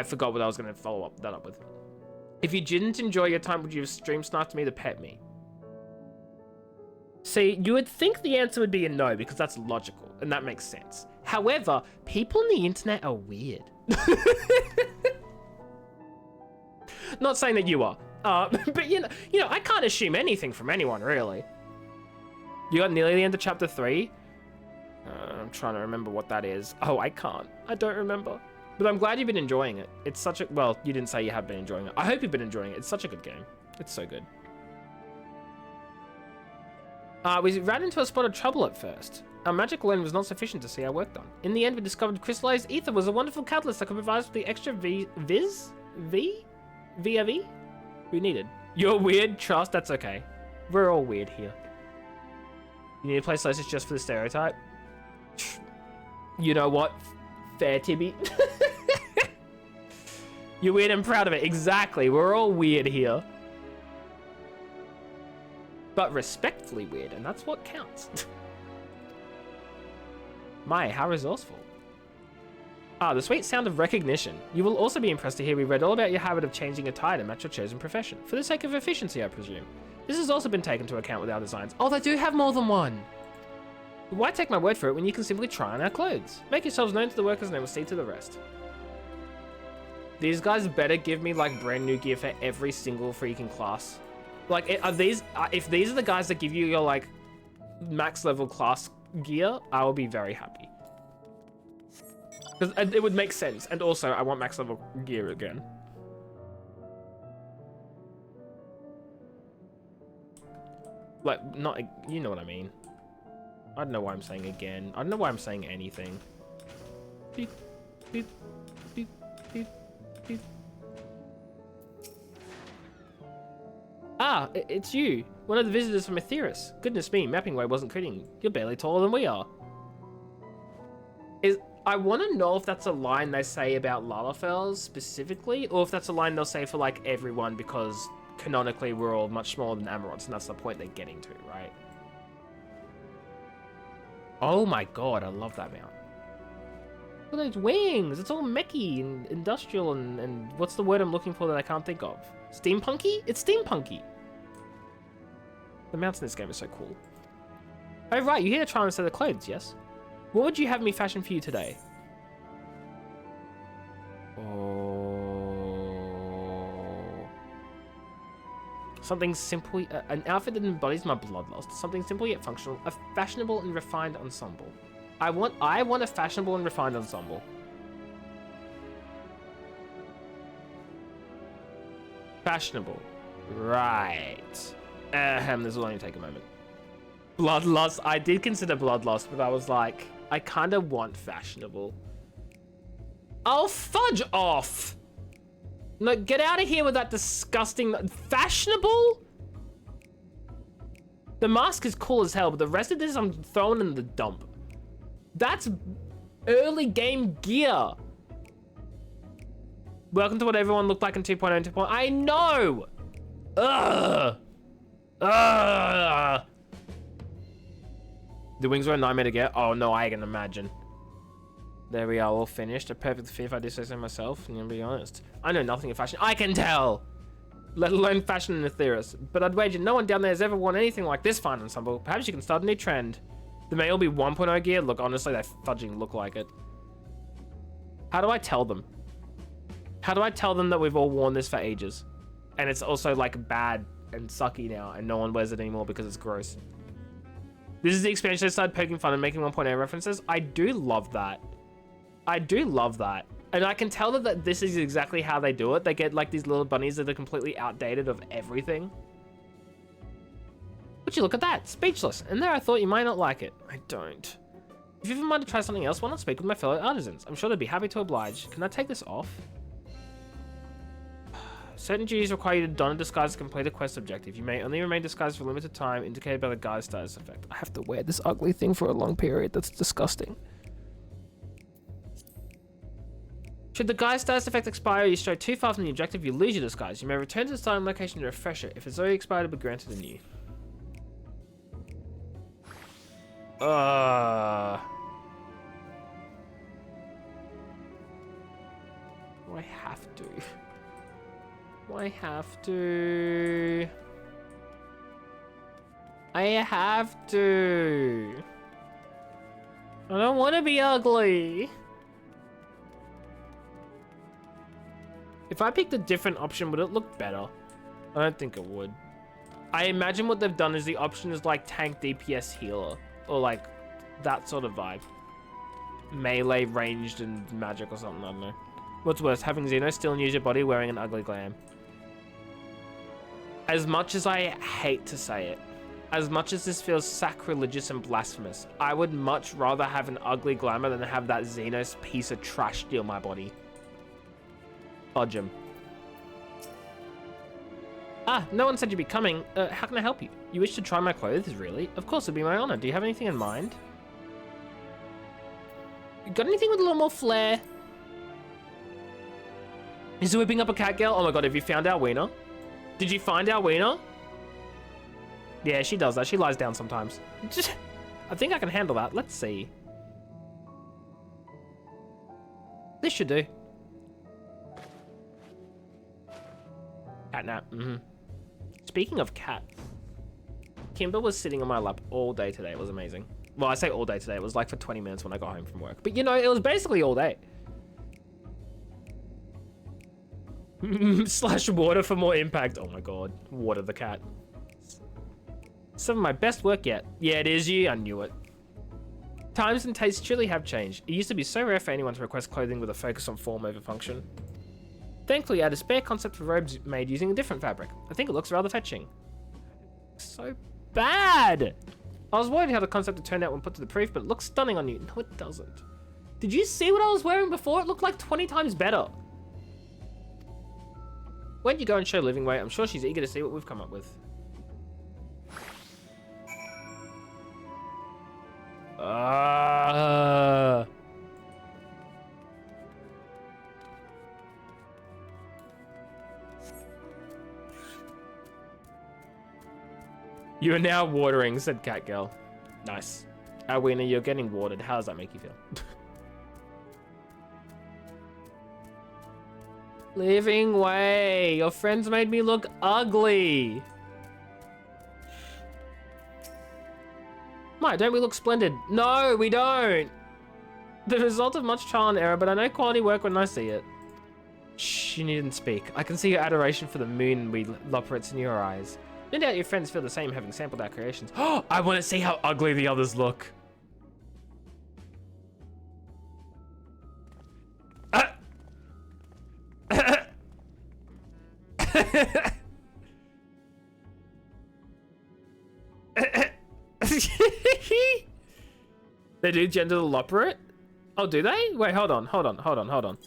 forgot what I was going to follow that up with. If you didn't enjoy your time, would you have stream sniped me to pet me? See, you would think the answer would be a no, because that's logical, and that makes sense. However, people on the internet are weird. Not saying that you are, but you know, I can't assume anything from anyone, really. You got nearly the end of chapter 3? I'm trying to remember what that is. Oh, I can't. I don't remember. But I'm glad you've been enjoying it. It's such a... Well, you didn't say you have been enjoying it. I hope you've been enjoying it. It's such a good game. It's so good. We ran into a spot of trouble at first. Our magic alone was not sufficient to see our work done. In the end, we discovered crystallized ether was a wonderful catalyst that could provide us with the extra V we needed. You're weird, trust, that's okay. We're all weird here. You need to play Celeste just for the stereotype? You know what? Fair, Tibby. You're weird and proud of it. Exactly. We're all weird here. But respectfully weird, and that's what counts. My, how resourceful. Ah, the sweet sound of recognition. You will also be impressed to hear we read all about your habit of changing attire to match your chosen profession. For the sake of efficiency, I presume. This has also been taken into account with our designs. Oh, they do have more than one! Why take my word for it when you can simply try on our clothes? Make yourselves known to the workers and they will see to the rest. These guys better give me like brand new gear for every single freaking class. Like, if these are the guys that give you your like max level class gear, I will be very happy. Because it would make sense. And also, I want max level gear again. Like, not, you know what I mean. I don't know why I'm saying again. I don't know why I'm saying anything. Beep, beep, beep, beep, beep. Ah, it's you. One of the visitors from Aetheris. Goodness me, Mapping Way wasn't kidding. You're barely taller than we are. I want to know if that's a line they say about Lalafels specifically, or if that's a line they'll say for like everyone, because canonically we're all much smaller than Amaranths, and that's the point they're getting to, right? Oh my god, I love that mount. Look at those wings! It's all mechy and industrial and what's the word I'm looking for that I can't think of? Steampunky? It's steampunky! The mounts in this game are so cool. Oh right, you're here to try on a set of clothes, yes? What would you have me fashion for you today? Oh... Something simple, an outfit that embodies my bloodlust. Something simple yet functional. A fashionable and refined ensemble. I want a fashionable and refined ensemble. Fashionable. Right. This will only take a moment. Bloodlust. I did consider bloodlust, but I was like, I kind of want fashionable. Oh, fudge off. No, get out of here with that disgusting... Fashionable? The mask is cool as hell, but the rest of this I'm throwing in the dump. That's early game gear. Welcome to what everyone looked like in 2.0 and 2.0. I know! Ugh! Ugh! The wings were a nightmare to get. Oh no, I can imagine. There we are, all finished. A perfect fit if I do say so myself, and to be honest. I know nothing of fashion. I can tell! Let alone fashion and theorists. But I'd wager no one down there has ever worn anything like this fine ensemble. Perhaps you can start a new trend. There may all be 1.0 gear. Look, honestly, they fudging look like it. How do I tell them? How do I tell them that we've all worn this for ages? And it's also like bad and sucky now, and no one wears it anymore because it's gross. This is the expansion that started poking fun and making 1.0 references. I do love that. I do love that. And I can tell that this is exactly how they do it. They get like these little bunnies that are completely outdated of everything. Would you look at that? Speechless. And there I thought you might not like it. I don't. If you've ever mind to try something else, why not speak with my fellow artisans? I'm sure they'd be happy to oblige. Can I take this off? Certain duties require you to don a disguise to complete a quest objective. You may only remain disguised for a limited time, indicated by the guise status effect. I have to wear this ugly thing for a long period. That's disgusting. Should the guise status effect expire or you stray too far from the objective, you lose your disguise. You may return to the starting location to refresh it. If it's already expired, it will be granted a new. Do I have to? Do I have to? I have to. I don't want to be ugly. If I picked a different option, would it look better? I don't think it would. I imagine what they've done is the option is like tank DPS healer. Or like that sort of vibe. Melee, ranged, and magic or something, I don't know. What's worse, having Xeno still use your body wearing an ugly glam? As much as I hate to say it, as much as this feels sacrilegious and blasphemous, I would much rather have an ugly glamour than have that Xenos piece of trash steal my body. Fudge him. Ah, no one said you'd be coming. How can I help you? You wish to try my clothes, really? Of course, it'd be my honor. Do you have anything in mind? You got anything with a little more flair? Is it whipping up a cat girl? Oh my god, have you found our wiener? Did you find our wiener? Yeah, she does that. She lies down sometimes. I think I can handle that. Let's see. This should do. Cat nap. Speaking of cat, Kimber was sitting on my lap all day today. It was amazing. Well, I say all day today. It was like for 20 minutes when I got home from work. But you know, it was basically all day. Slash water for more impact. Oh my god. Water the cat. Some of my best work yet. Yeah, it is you. I knew it. Times and tastes truly have changed. It used to be so rare for anyone to request clothing with a focus on form over function. Thankfully, I had a spare concept for robes made using a different fabric. I think it looks rather fetching. So bad! I was worried how the concept would turn out when put to the proof, but it looks stunning on you. No, it doesn't. Did you see what I was wearing before? It looked like 20 times better. When you go and show Living Way, I'm sure she's eager to see what we've come up with. You are now watering, said Catgirl. Nice. Awena, you're getting watered. How does that make you feel? Living Way. Your friends made me look ugly. My, don't we look splendid? No, we don't. The result of much trial and error, but I know quality work when I see it. Shh, you needn't speak. I can see your adoration for the moon we lopperates in your eyes. No doubt your friends feel the same having sampled our creations. Oh, I want to see how ugly the others look. They do gender the lopperate? Oh, do they? Wait, hold on.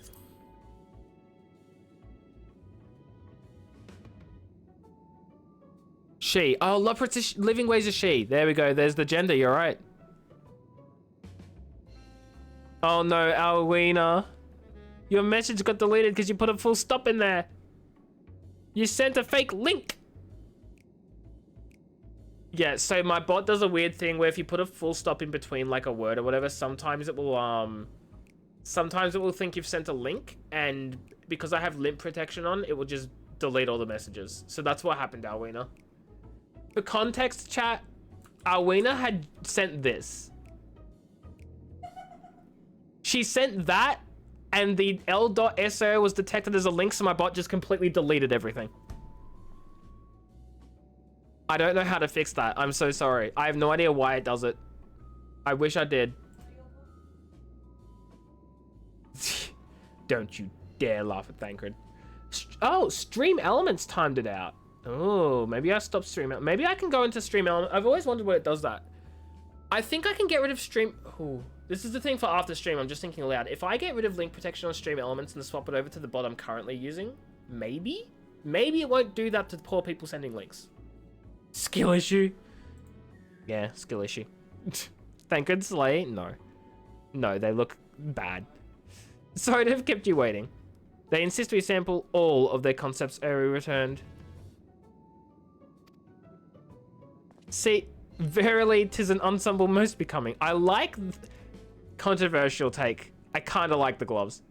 She. Oh, love for living ways is she. There we go. There's the gender. You're right. Oh no, Alwina. Your message got deleted because you put a full stop in there. You sent a fake link. Yeah, so my bot does a weird thing where if you put a full stop in between like a word or whatever, sometimes it will think you've sent a link, and because I have link protection on, it will just delete all the messages. So that's what happened, Alwina. For context, chat, Alwina had sent this. She sent that, and the L.so was detected as a link, so my bot just completely deleted everything. I don't know how to fix that. I'm so sorry. I have no idea why it does it. I wish I did. Don't you dare laugh at Thancred. Oh, Stream Elements timed it out. Oh, maybe I stopped Stream Elements. Maybe I can go into Stream Elements. I've always wondered why it does that. I think I can get rid of Stream... Oh, this is the thing for after stream. I'm just thinking aloud. If I get rid of link protection on Stream Elements and swap it over to the bot I'm currently using, maybe it won't do that to poor people sending links. Skill issue? Yeah, skill issue. Thancred Slay? No. No, they look bad. Sorry to have kept you waiting. They insist we sample all of their concepts ere returned. See, verily, 'tis an ensemble most becoming. I like controversial take. I kind of like the gloves.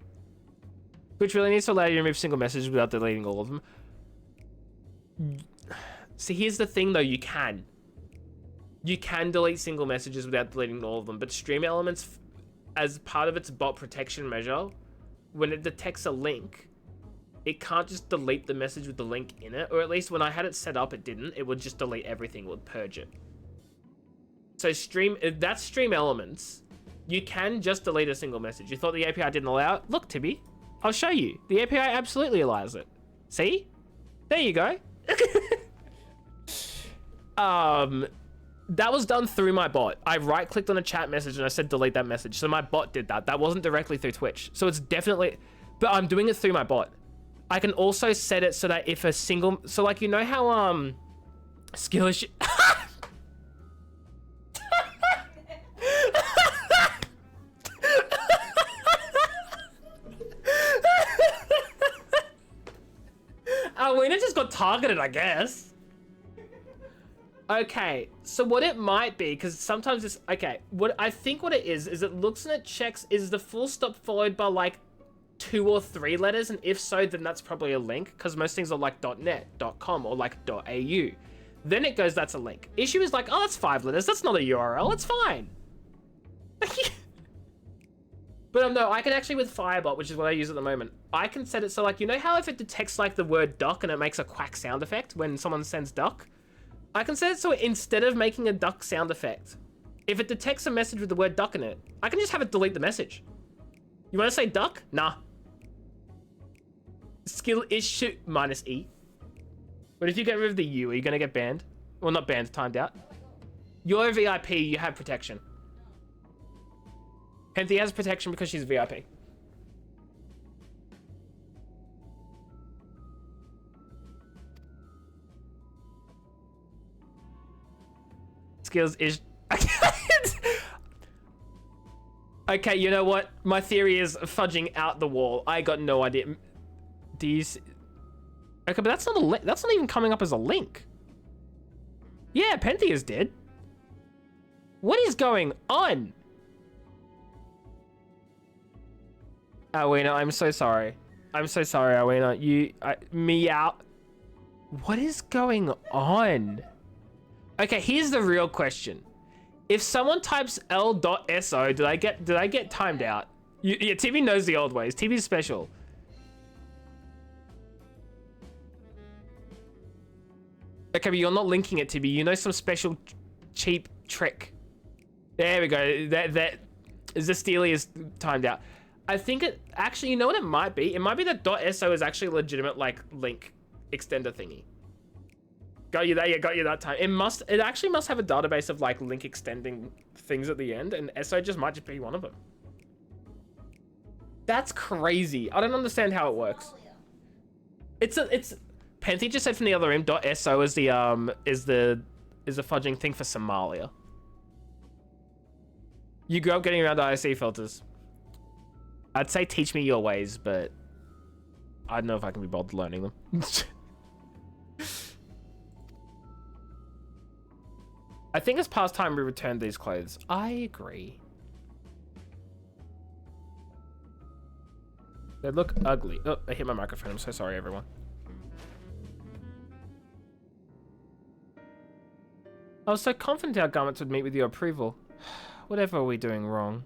Which really needs to allow you to remove single messages without deleting all of them. See, here's the thing though, you can. You can delete single messages without deleting all of them, but Stream Elements, as part of its bot protection measure, when it detects a link, it can't just delete the message with the link in it, or at least when I had it set up, it didn't. It would just delete everything, it would purge it. So that's Stream Elements. You can just delete a single message. You thought the API didn't allow it? Look, Tibby, I'll show you. The API absolutely allows it. See? There you go. That was done through my bot. I right-clicked on a chat message and I said delete that message. So my bot did that. That wasn't directly through Twitch. So it's definitely... But I'm doing it through my bot. I can also set it so that if a single... So like, you know how, skill issue... Alwina just got targeted, I guess. Okay, so what it might be, because sometimes it's... Okay, what I think what it is it looks and it checks, is the full stop followed by like 2 or 3 letters, and if so, then that's probably a link, because most things are like .net, .com, or like .au. Then it goes, that's a link. Issue is like, oh, that's 5 letters, that's not a URL, it's fine. But no, I can actually, with Firebot, which is what I use at the moment, I can set it so like, you know how if it detects like the word duck and it makes a quack sound effect when someone sends duck? I can set it so instead of making a duck sound effect, if it detects a message with the word duck in it, I can just have it delete the message. You want to say duck? Nah. Skill issue -E. But if you get rid of the U, are you going to get banned? Well, not banned, timed out. You're a VIP, you have protection. Penthy has protection because she's VIP. Skills is... Okay, you know what? My theory is fudging out the wall. I got no idea. Do you see... Okay, but that's not a link. That's not even coming up as a link. Yeah, Penthy is dead. What is going on? Alwina, I'm so sorry. I'm so sorry, Alwina. Meow. What is going on? Okay, here's the real question. If someone types L.so, did I get timed out? Yeah, TV knows the old ways. TV's special. Okay, but you're not linking it, TV. You know some special cheap trick. There we go. That Zesteely is timed out. I think it actually, you know what it might be? It might be that .so is actually a legitimate like link extender thingy. Got you that, yeah, got you that time. It actually must have a database of like link extending things at the end, and SO just might just be one of them. That's crazy. I don't understand how it works. It's Panthy just said from the other room. .so is the fudging thing for Somalia. You grew up getting around IC filters. I'd say teach me your ways, but I don't know if I can be bothered learning them. I think it's past time we returned these clothes. I agree. They look ugly. Oh, I hit my microphone. I'm so sorry, everyone. I was so confident our garments would meet with your approval. Whatever are we doing wrong?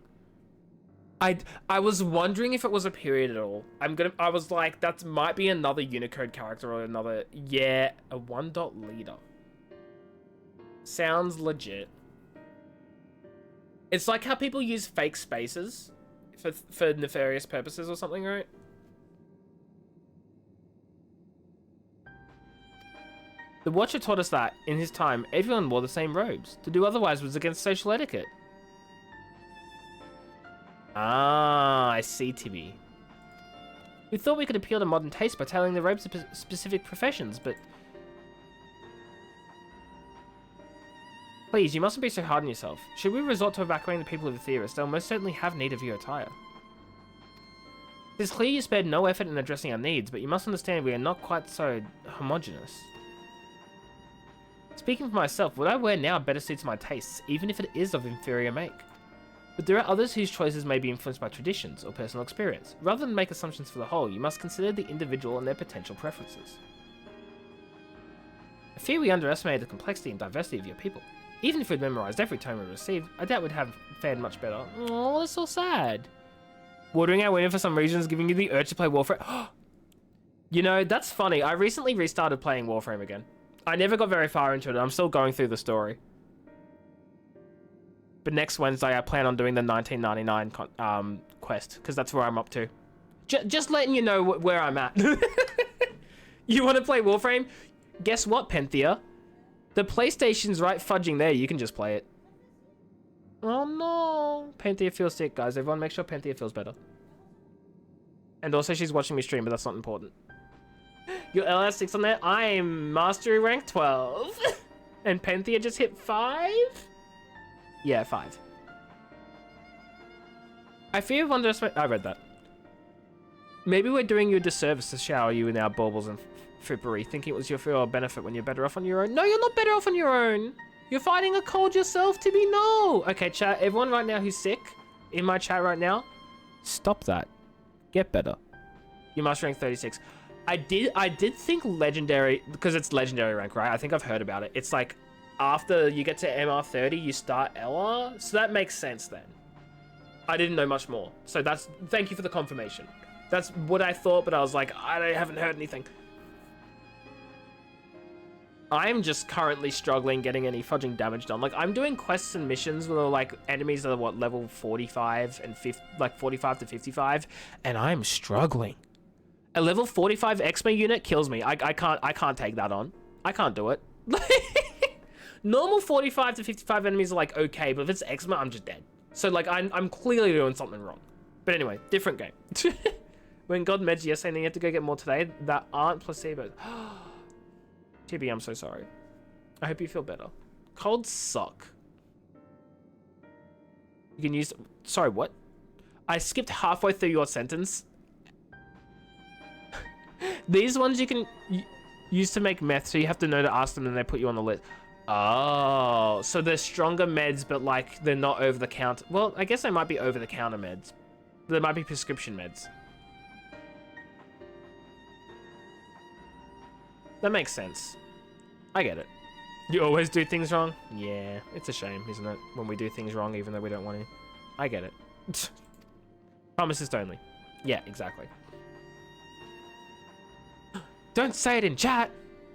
I was wondering if it was a period at all. I was like, that might be another Unicode character or another. Yeah, a 1-dot leader. Sounds legit. It's like how people use fake spaces for nefarious purposes or something, right? The Watcher taught us that, in his time, everyone wore the same robes. To do otherwise was against social etiquette. Ah, I see, Tibby. We thought we could appeal to modern taste by tailoring the robes to specific professions, but... Please, you mustn't be so hard on yourself. Should we resort to evacuating the people of the theorist, they'll most certainly have need of your attire. It is clear you spared no effort in addressing our needs, but you must understand we are not quite so homogeneous. Speaking for myself, what I wear now better suits my tastes, even if it is of inferior make. But there are others whose choices may be influenced by traditions or personal experience. Rather than make assumptions for the whole, you must consider the individual and their potential preferences. I fear we underestimate the complexity and diversity of your people. Even if we'd memorized every tome we received, I doubt we'd have fared much better. Oh, that's so sad. Watering our winter for some reason is giving you the urge to play Warframe. You know, that's funny. I recently restarted playing Warframe again. I never got very far into it. I'm still going through the story. But next Wednesday, I plan on doing the 1999 quest, because that's where I'm up to. Just letting you know where I'm at. You want to play Warframe? Guess what, Penthea? The PlayStation's right fudging there. You can just play it. Oh no. Penthea feels sick, guys. Everyone make sure Penthea feels better. And also she's watching me stream, but that's not important. Your LS6 on there? I'm Mastery rank 12. And Penthea just hit 5? Yeah, 5. I fear of underestimate. I read that. Maybe we're doing you a disservice to shower you in our baubles and frippery, thinking it was your fear or benefit when you're better off on your own. No, you're not better off on your own. You're fighting a cold yourself, Tibby. No. Okay, chat. Everyone right now who's sick in my chat right now, stop that. Get better. You're Master rank 36. I did think legendary, because it's legendary rank, right? I think I've heard about it. It's like after you get to MR 30, you start LR. So that makes sense then. I didn't know much more. So thank you for the confirmation. That's what I thought, but I was like, I haven't heard anything. I'm just currently struggling getting any fudging damage done. Like, I'm doing quests and missions with like enemies that are what, level 45 and 50, like 45 to 55, and I'm struggling. A level 45 Exma unit kills me. I can't take that on. I can't do it. Normal 45 to 55 enemies are like okay, but if it's Exma, I'm just dead. So like I'm clearly doing something wrong. But anyway, different game. When God meds yesterday and you have to go get more today, that aren't placebos. Tibby, I'm so sorry. I hope you feel better. Colds suck. You can use... Sorry, what? I skipped halfway through your sentence. These ones you can use to make meth, so you have to know to ask them and they put you on the list. Oh, so they're stronger meds, but like they're not over the counter. Well, I guess they might be over the counter meds. There might be prescription meds. That makes sense. I get it. You always do things wrong? Yeah, it's a shame, isn't it? When we do things wrong even though we don't want to. I get it. Pharmacist only. Yeah, exactly. Don't say it in chat.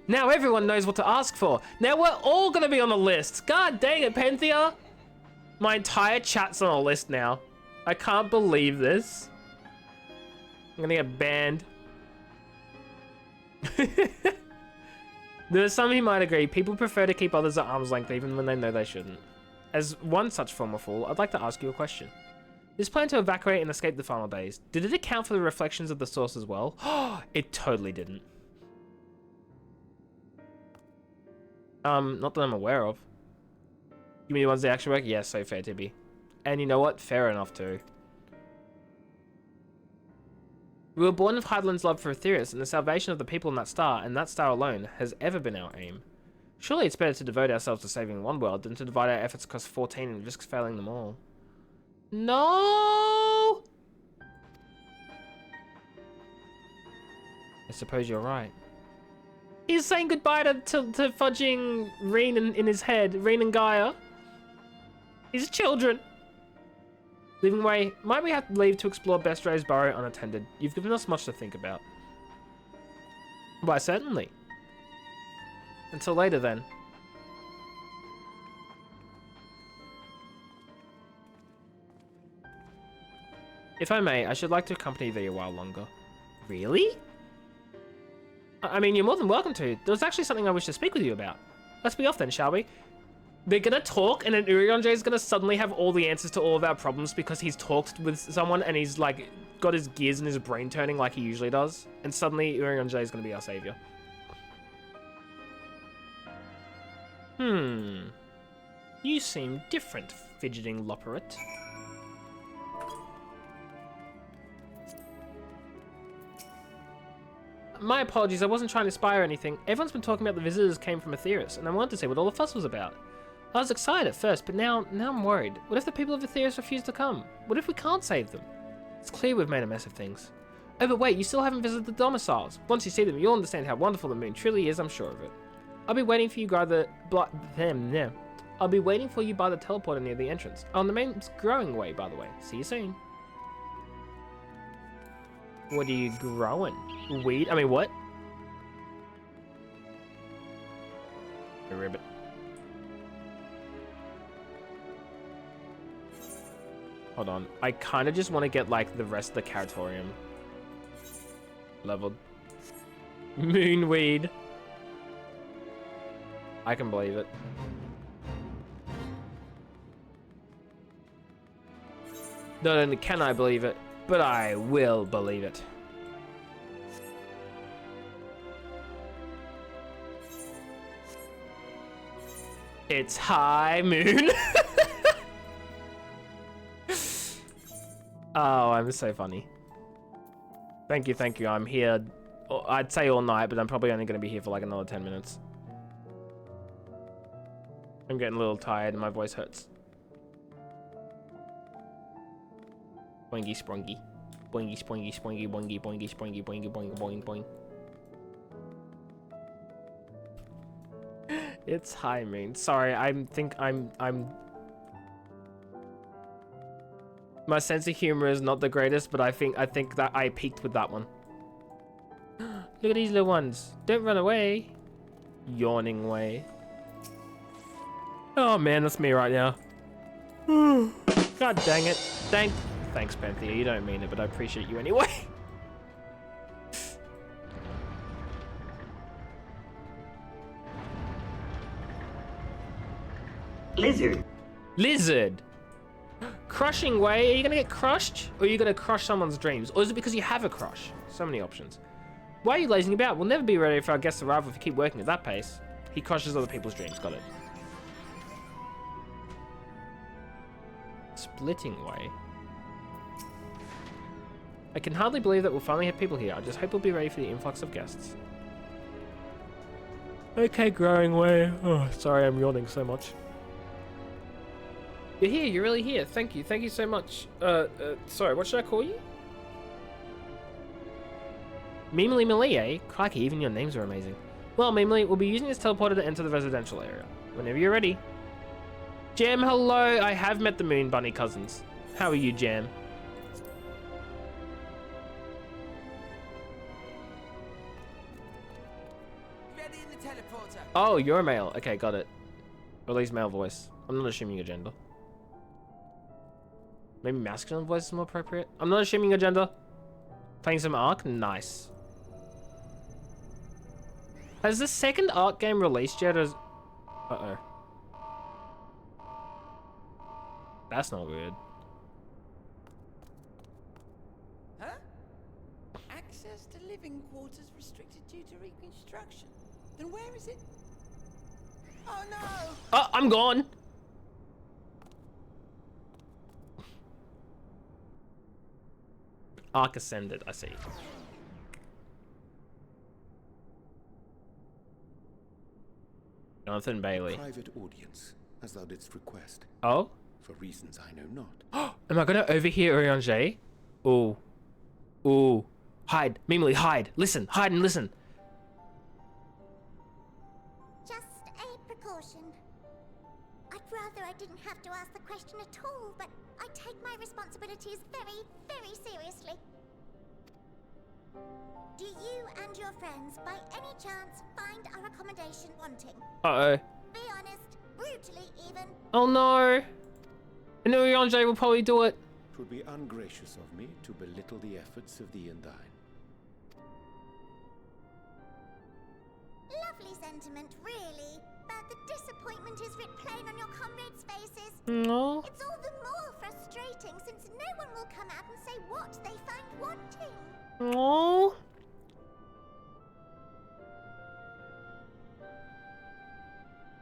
Now everyone knows what to ask for. Now we're all gonna be on the list. God dang it, Penthea. My entire chat's on a list now. I can't believe this. I'm gonna get banned. There are some who might agree. People prefer to keep others at arm's length even when they know they shouldn't. As one such former fool, I'd like to ask you a question. This plan to evacuate and escape the final days. Did it account for the reflections of the source as well? It totally didn't. Not that I'm aware of. You mean the ones that actually work? Yes, so fair, Tibby. And you know what? Fair enough, too. We were born with Hydaelyn's love for Aetherius and the salvation of the people in that star, and that star alone has ever been our aim. Surely it's better to devote ourselves to saving one world than to divide our efforts across 14 and risk failing them all. No! I suppose you're right. He's saying goodbye to fudging Reen in his head. Reen and Gaia. His children. Leaving way, might we have to leave to explore Bestray's burrow unattended? You've given us much to think about. Why, certainly. Until later, then. If I may, I should like to accompany thee a while longer. Really? I mean, you're more than welcome to. There was actually something I wish to speak with you about. Let's be off then, shall we? They're gonna talk, and then Urianger is gonna suddenly have all the answers to all of our problems because he's talked with someone and he's like got his gears and his brain turning like he usually does. And suddenly Urianger is gonna be our savior. You seem different, fidgeting Loperate. My apologies, I wasn't trying to spy or anything. Everyone's been talking about the visitors came from Aetherius, and I wanted to see what all the fuss was about. I was excited at first, but now I'm worried. What if the people of Aetherius refuse to come? What if we can't save them? It's clear we've made a mess of things. Oh, but wait, you still haven't visited the domiciles. Once you see them, you'll understand how wonderful the moon truly is, I'm sure of it. I'll be waiting for you by the... I'll be waiting for you by the teleporter near the entrance. On the main growing way, by the way. See you soon. What are you growing? Weed? I mean, what? A ribbit. Hold on. I kind of just want to get, like, the rest of the Caratorium leveled. Moonweed. I can believe it. Not only can I believe it, but I will believe it. It's high moon. Oh, I'm so funny. Thank you, thank you. I'm here, I'd say all night, but I'm probably only going to be here for like another 10 minutes. I'm getting a little tired and my voice hurts. Boingy sprongy. Boingy spoingy spoingy boingy boingy spoingy boingy boingy boing boing. It's high moon. Sorry, I'm my sense of humor is not the greatest, but I think that I peaked with that one. Look at these little ones. Don't run away. Yawning way. Oh man, that's me right now. God dang it. Thanks, Panthea. You don't mean it, but I appreciate you anyway. Lizard. Crushing way. Are you gonna get crushed? Or are you gonna crush someone's dreams? Or is it because you have a crush? So many options. Why are you lazing about? We'll never be ready for our guests to arrive if you keep working at that pace. He crushes other people's dreams. Got it. Splitting way. I can hardly believe that we'll finally have people here. I just hope we'll be ready for the influx of guests. Okay, growing way. Oh, sorry, I'm yawning so much. You're here. You're really here. Thank you. Thank you so much. Sorry, what should I call you? Mimily Millie, eh? Crikey, even your names are amazing. Well, Mimily, we'll be using this teleporter to enter the residential area. Whenever you're ready. Jam, hello. I have met the Moon Bunny cousins. How are you, Jam? Ready in the teleporter. Oh, you're a male. Okay, got it. Or at least male voice. I'm not assuming your gender. Maybe masculine voice is more appropriate. I'm not assuming your gender. Playing some Ark? Nice. Has the second Ark game released yet? Or is... Uh-oh. That's not good. living quarters restricted due to reconstruction. Then where is it? Oh no! Oh, I'm gone. Arc ascended, I see. Jonathan Bailey. Private audience, as thou didst request. Oh? For reasons I know not. Am I gonna overhear Urianger? Ooh. Ooh. Hide. Mimily, hide. Listen. Hide and listen. Just a precaution. I'd rather I didn't have to ask the question at all, but I take my responsibilities very, very seriously. Do you and your friends, by any chance, find our accommodation wanting? Uh-oh. Be honest, brutally even. Oh no. And Urianger will probably do it. 'Twould be ungracious of me to belittle the efforts of thee and thine. Lovely sentiment, really. But the disappointment is writ plain on your comrades' faces. No. It's all the more frustrating since no one will come out and say what they find wanting. No.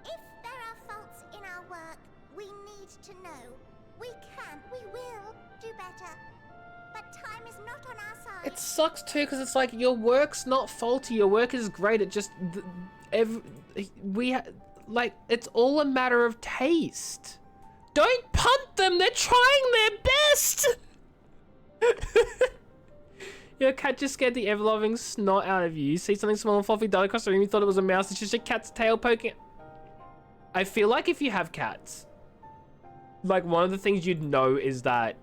If there are faults in our work, we need to know. We can, we will do better. But time is not on our side. It sucks too, because it's like your work's not faulty. Your work is great. It just like it's all a matter of taste. Don't punt them. They're trying their best. Your cat just scared the ever-loving snot out of you. You see something small and fluffy dart across the room. You thought it was a mouse. It's just a cat's tail poking. I feel like if you have cats, like one of the things you'd know is that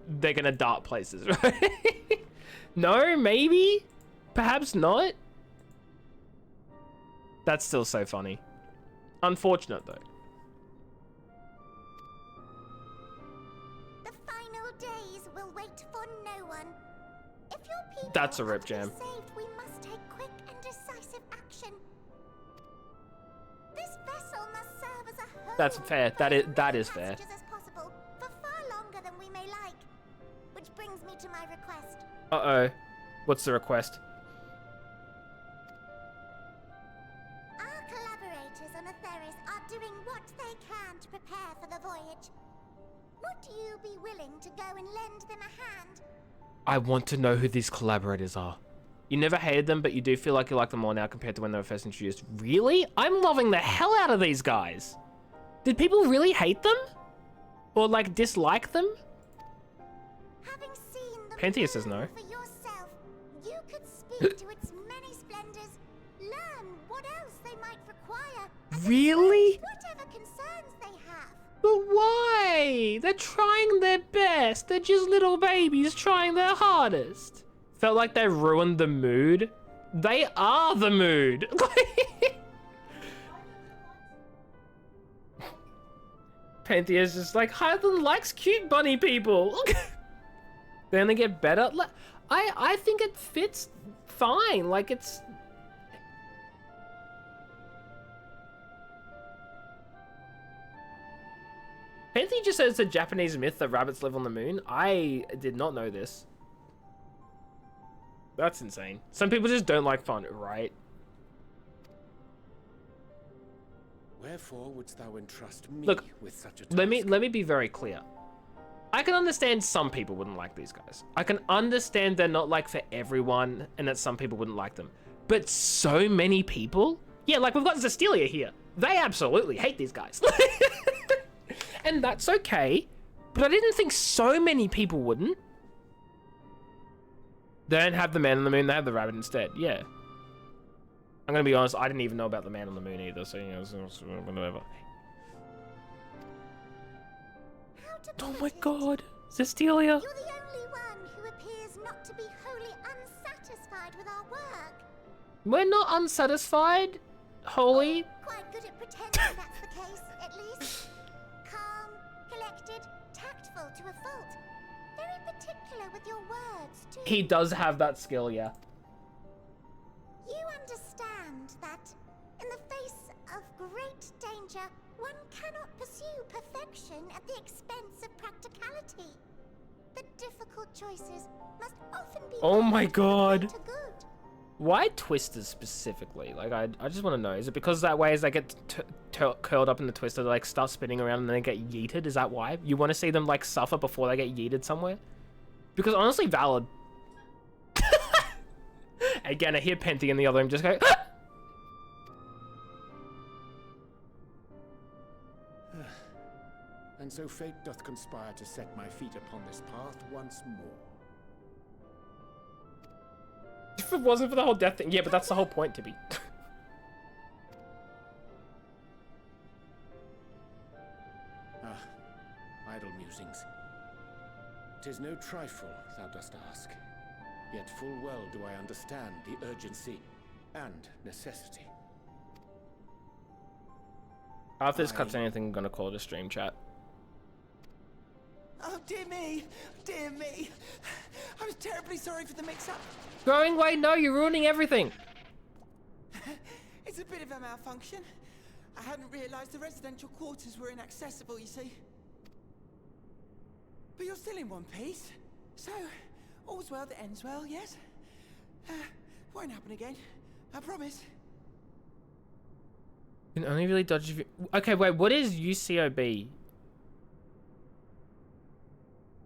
they're gonna dart places, right? No, maybe, perhaps not. That's still so funny. Unfortunate though. The final days will wait for no one. If your people That's a rip are to be jam. saved, we must take quick and decisive action. This vessel must serve as a home That's fair. for That as is many fair. passengers as possible, for far longer than we may like. Which brings me to my request. Uh-oh. What's the request? Our collaborators on Atheris are doing what they can to prepare for the voyage. Would you be willing to go and lend them a hand? I want to know who these collaborators are. You never hated them, but you do feel like you like them more now compared to when they were first introduced. Really? I'm loving the hell out of these guys. Did people really hate them? Or like dislike them? Having seen them Panthea says no. for yourself, you could speak to its many splendors, learn what else they might require, and Really? express whatever concerns they have. But why? They're trying their best. They're just little babies trying their hardest. Felt like they ruined the mood. They are the mood. Panthea's just like, Highland likes cute bunny people. They only get better. I think it fits fine. Like it's... Panthea just says it's a Japanese myth that rabbits live on the moon. I did not know this. That's insane. Some people just don't like fun, right? Wherefore wouldst thou entrust me Look, with such a task? let me be very clear. I can understand some people wouldn't like these guys. I can understand they're not like for everyone and that some people wouldn't like them. But so many people? Yeah, like we've got Zestilia here. They absolutely hate these guys. And that's okay. But I didn't think so many people wouldn't. They don't have the man on the moon, they have the rabbit instead. Yeah. I'm gonna be honest, I didn't even know about the man on the moon either, so you know, whatever. Oh my god, Zestilia. You're the only one who appears not to be wholly unsatisfied with our work. We're not unsatisfied, Holy. Quite good at pretending that's the case, at least. Calm, collected, tactful to a fault. Very particular with your words, too. He does have that skill, yeah. You understand that, in the face of great danger, one cannot pursue perfection at the expense of practicality. The difficult choices must often be Oh my made God. to good. Why twisters specifically? Like, I just want to know. Is it because that way as they get curled up in the twister, they like start spinning around and then they get yeeted? Is that why? You want to see them like suffer before they get yeeted somewhere? Because honestly, valid. Again, I hear Penty in the other room just go, ah! And so fate doth conspire to set my feet upon this path once more. If it wasn't for the whole death thing, yeah, but that's the whole point, Tibby. Idle musings. 'Tis no trifle, thou dost ask. Yet full well do I understand the urgency and necessity. After this cuts anything, I'm gonna call it a stream chat. Oh, dear me. Dear me. I was terribly sorry for the mix-up. Going away? No, you're ruining everything. It's a bit of a malfunction. I hadn't realized the residential quarters were inaccessible, you see. But you're still in one piece. So, all's well that ends well, yes? Won't happen again. I promise. You can only really dodge if you... Okay, wait, what is UCOB?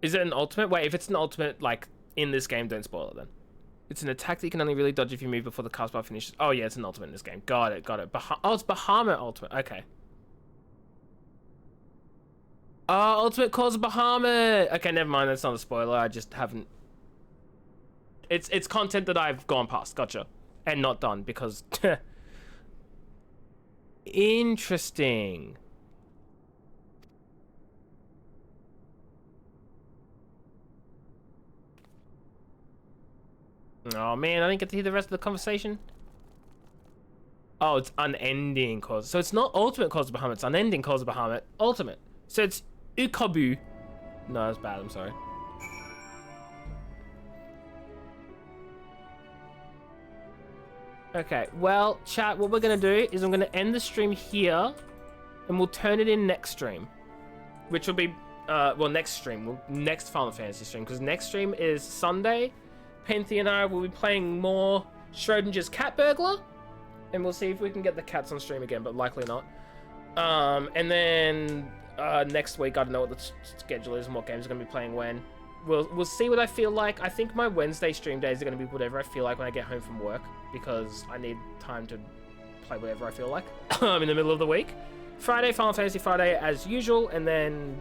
Is it an ultimate? Wait, if it's an ultimate, like, in this game, don't spoil it then. It's an attack that you can only really dodge if you move before the cast bar finishes. Oh, yeah, it's an ultimate in this game. Got it, got it. Oh, it's Bahamut ultimate. Okay. Oh, ultimate calls Bahamut. Okay, never mind. That's not a spoiler. I just haven't... It's content that I've gone past. Gotcha. And not done because... Interesting. Oh man, I didn't get to hear the rest of the conversation. Oh, it's unending cause. So it's not ultimate cause of Bahamut, it's unending cause of Bahamut. Ultimate. So it's Ukabu. No, that's bad, I'm sorry. Okay, well, chat, what we're gonna do is I'm gonna end the stream here and we'll turn it in next stream. Which will be, well, next stream, next Final Fantasy stream, because next stream is Sunday. Penty and I will be playing more Schrodinger's Cat Burglar, and we'll see if we can get the cats on stream again, but likely not. And then next week, I don't know what the schedule is and what games are going to be playing when. We'll see what I feel like. I think my Wednesday stream days are going to be whatever I feel like when I get home from work, because I need time to play whatever I feel like in the middle of the week. Friday, Final Fantasy Friday as usual, and then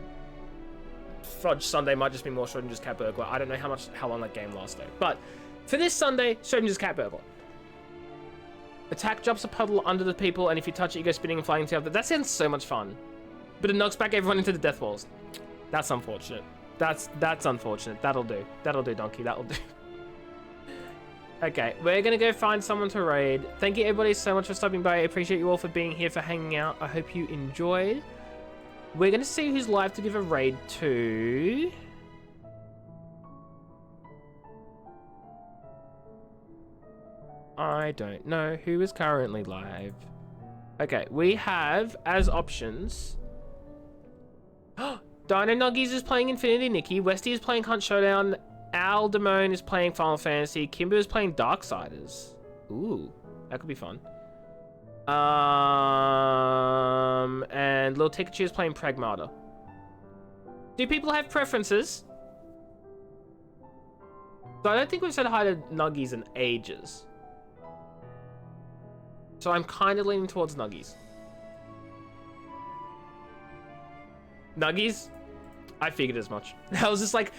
Fudge Sunday might just be more Schrodinger's Cat Burglar. I don't know how long that game lasts though. But for this Sunday, Schrodinger's Cat Burglar. Attack drops a puddle under the people, and if you touch it, you go spinning and flying into the other. That sounds so much fun. But it knocks back everyone into the death walls. That's unfortunate. That's unfortunate. That'll do. That'll do, Donkey. That'll do. Okay, we're gonna go find someone to raid. Thank you everybody so much for stopping by. I appreciate you all for being here, for hanging out. I hope you enjoyed. We're gonna see who's live to give a raid to. I don't know who is currently live. Okay, we have as options. Dino Nuggies is playing Infinity Nikki. Westy is playing Hunt Showdown. Al Damone is playing Final Fantasy. Kimber is playing Darksiders. Ooh, that could be fun. And Lil Tikachu is playing Pragmata. Do people have preferences? So I don't think we've said hi to Nuggies in ages. So I'm kind of leaning towards Nuggies. Nuggies? I figured as much. I was just like,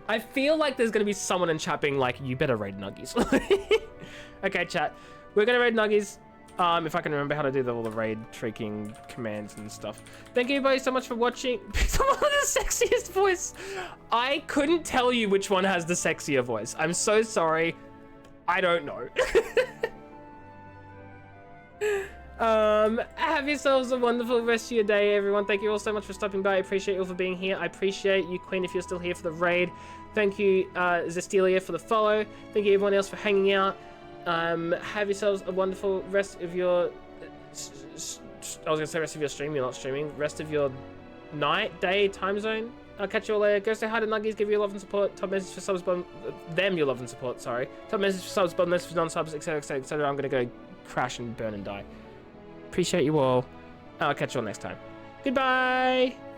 I feel like there's going to be someone in chat being like, you better raid Nuggies. Okay, chat. We're going to raid Nuggies. If I can remember how to do all the raid tricking commands and stuff. Thank you everybody so much for watching. Someone with the sexiest voice. I couldn't tell you which one has the sexier voice. I'm so sorry. I don't know. Have yourselves a wonderful rest of your day, everyone. Thank you all so much for stopping by. I appreciate you all for being here. I appreciate you, Queen, if you're still here for the raid. Thank you, Zestilia, for the follow. Thank you, everyone else, for hanging out. Have yourselves a wonderful rest of your... I was going to say rest of your stream. You're not streaming. Rest of your night, day, time zone. I'll catch you all later. Go say hi to Nuggies, give you love and support. Top message for subs, them your love and support, sorry. Top message for subs, bottom message for non-subs, etc, etc, etc. I'm gonna go crash and burn and die. Appreciate you all. I'll catch you all next time. Goodbye!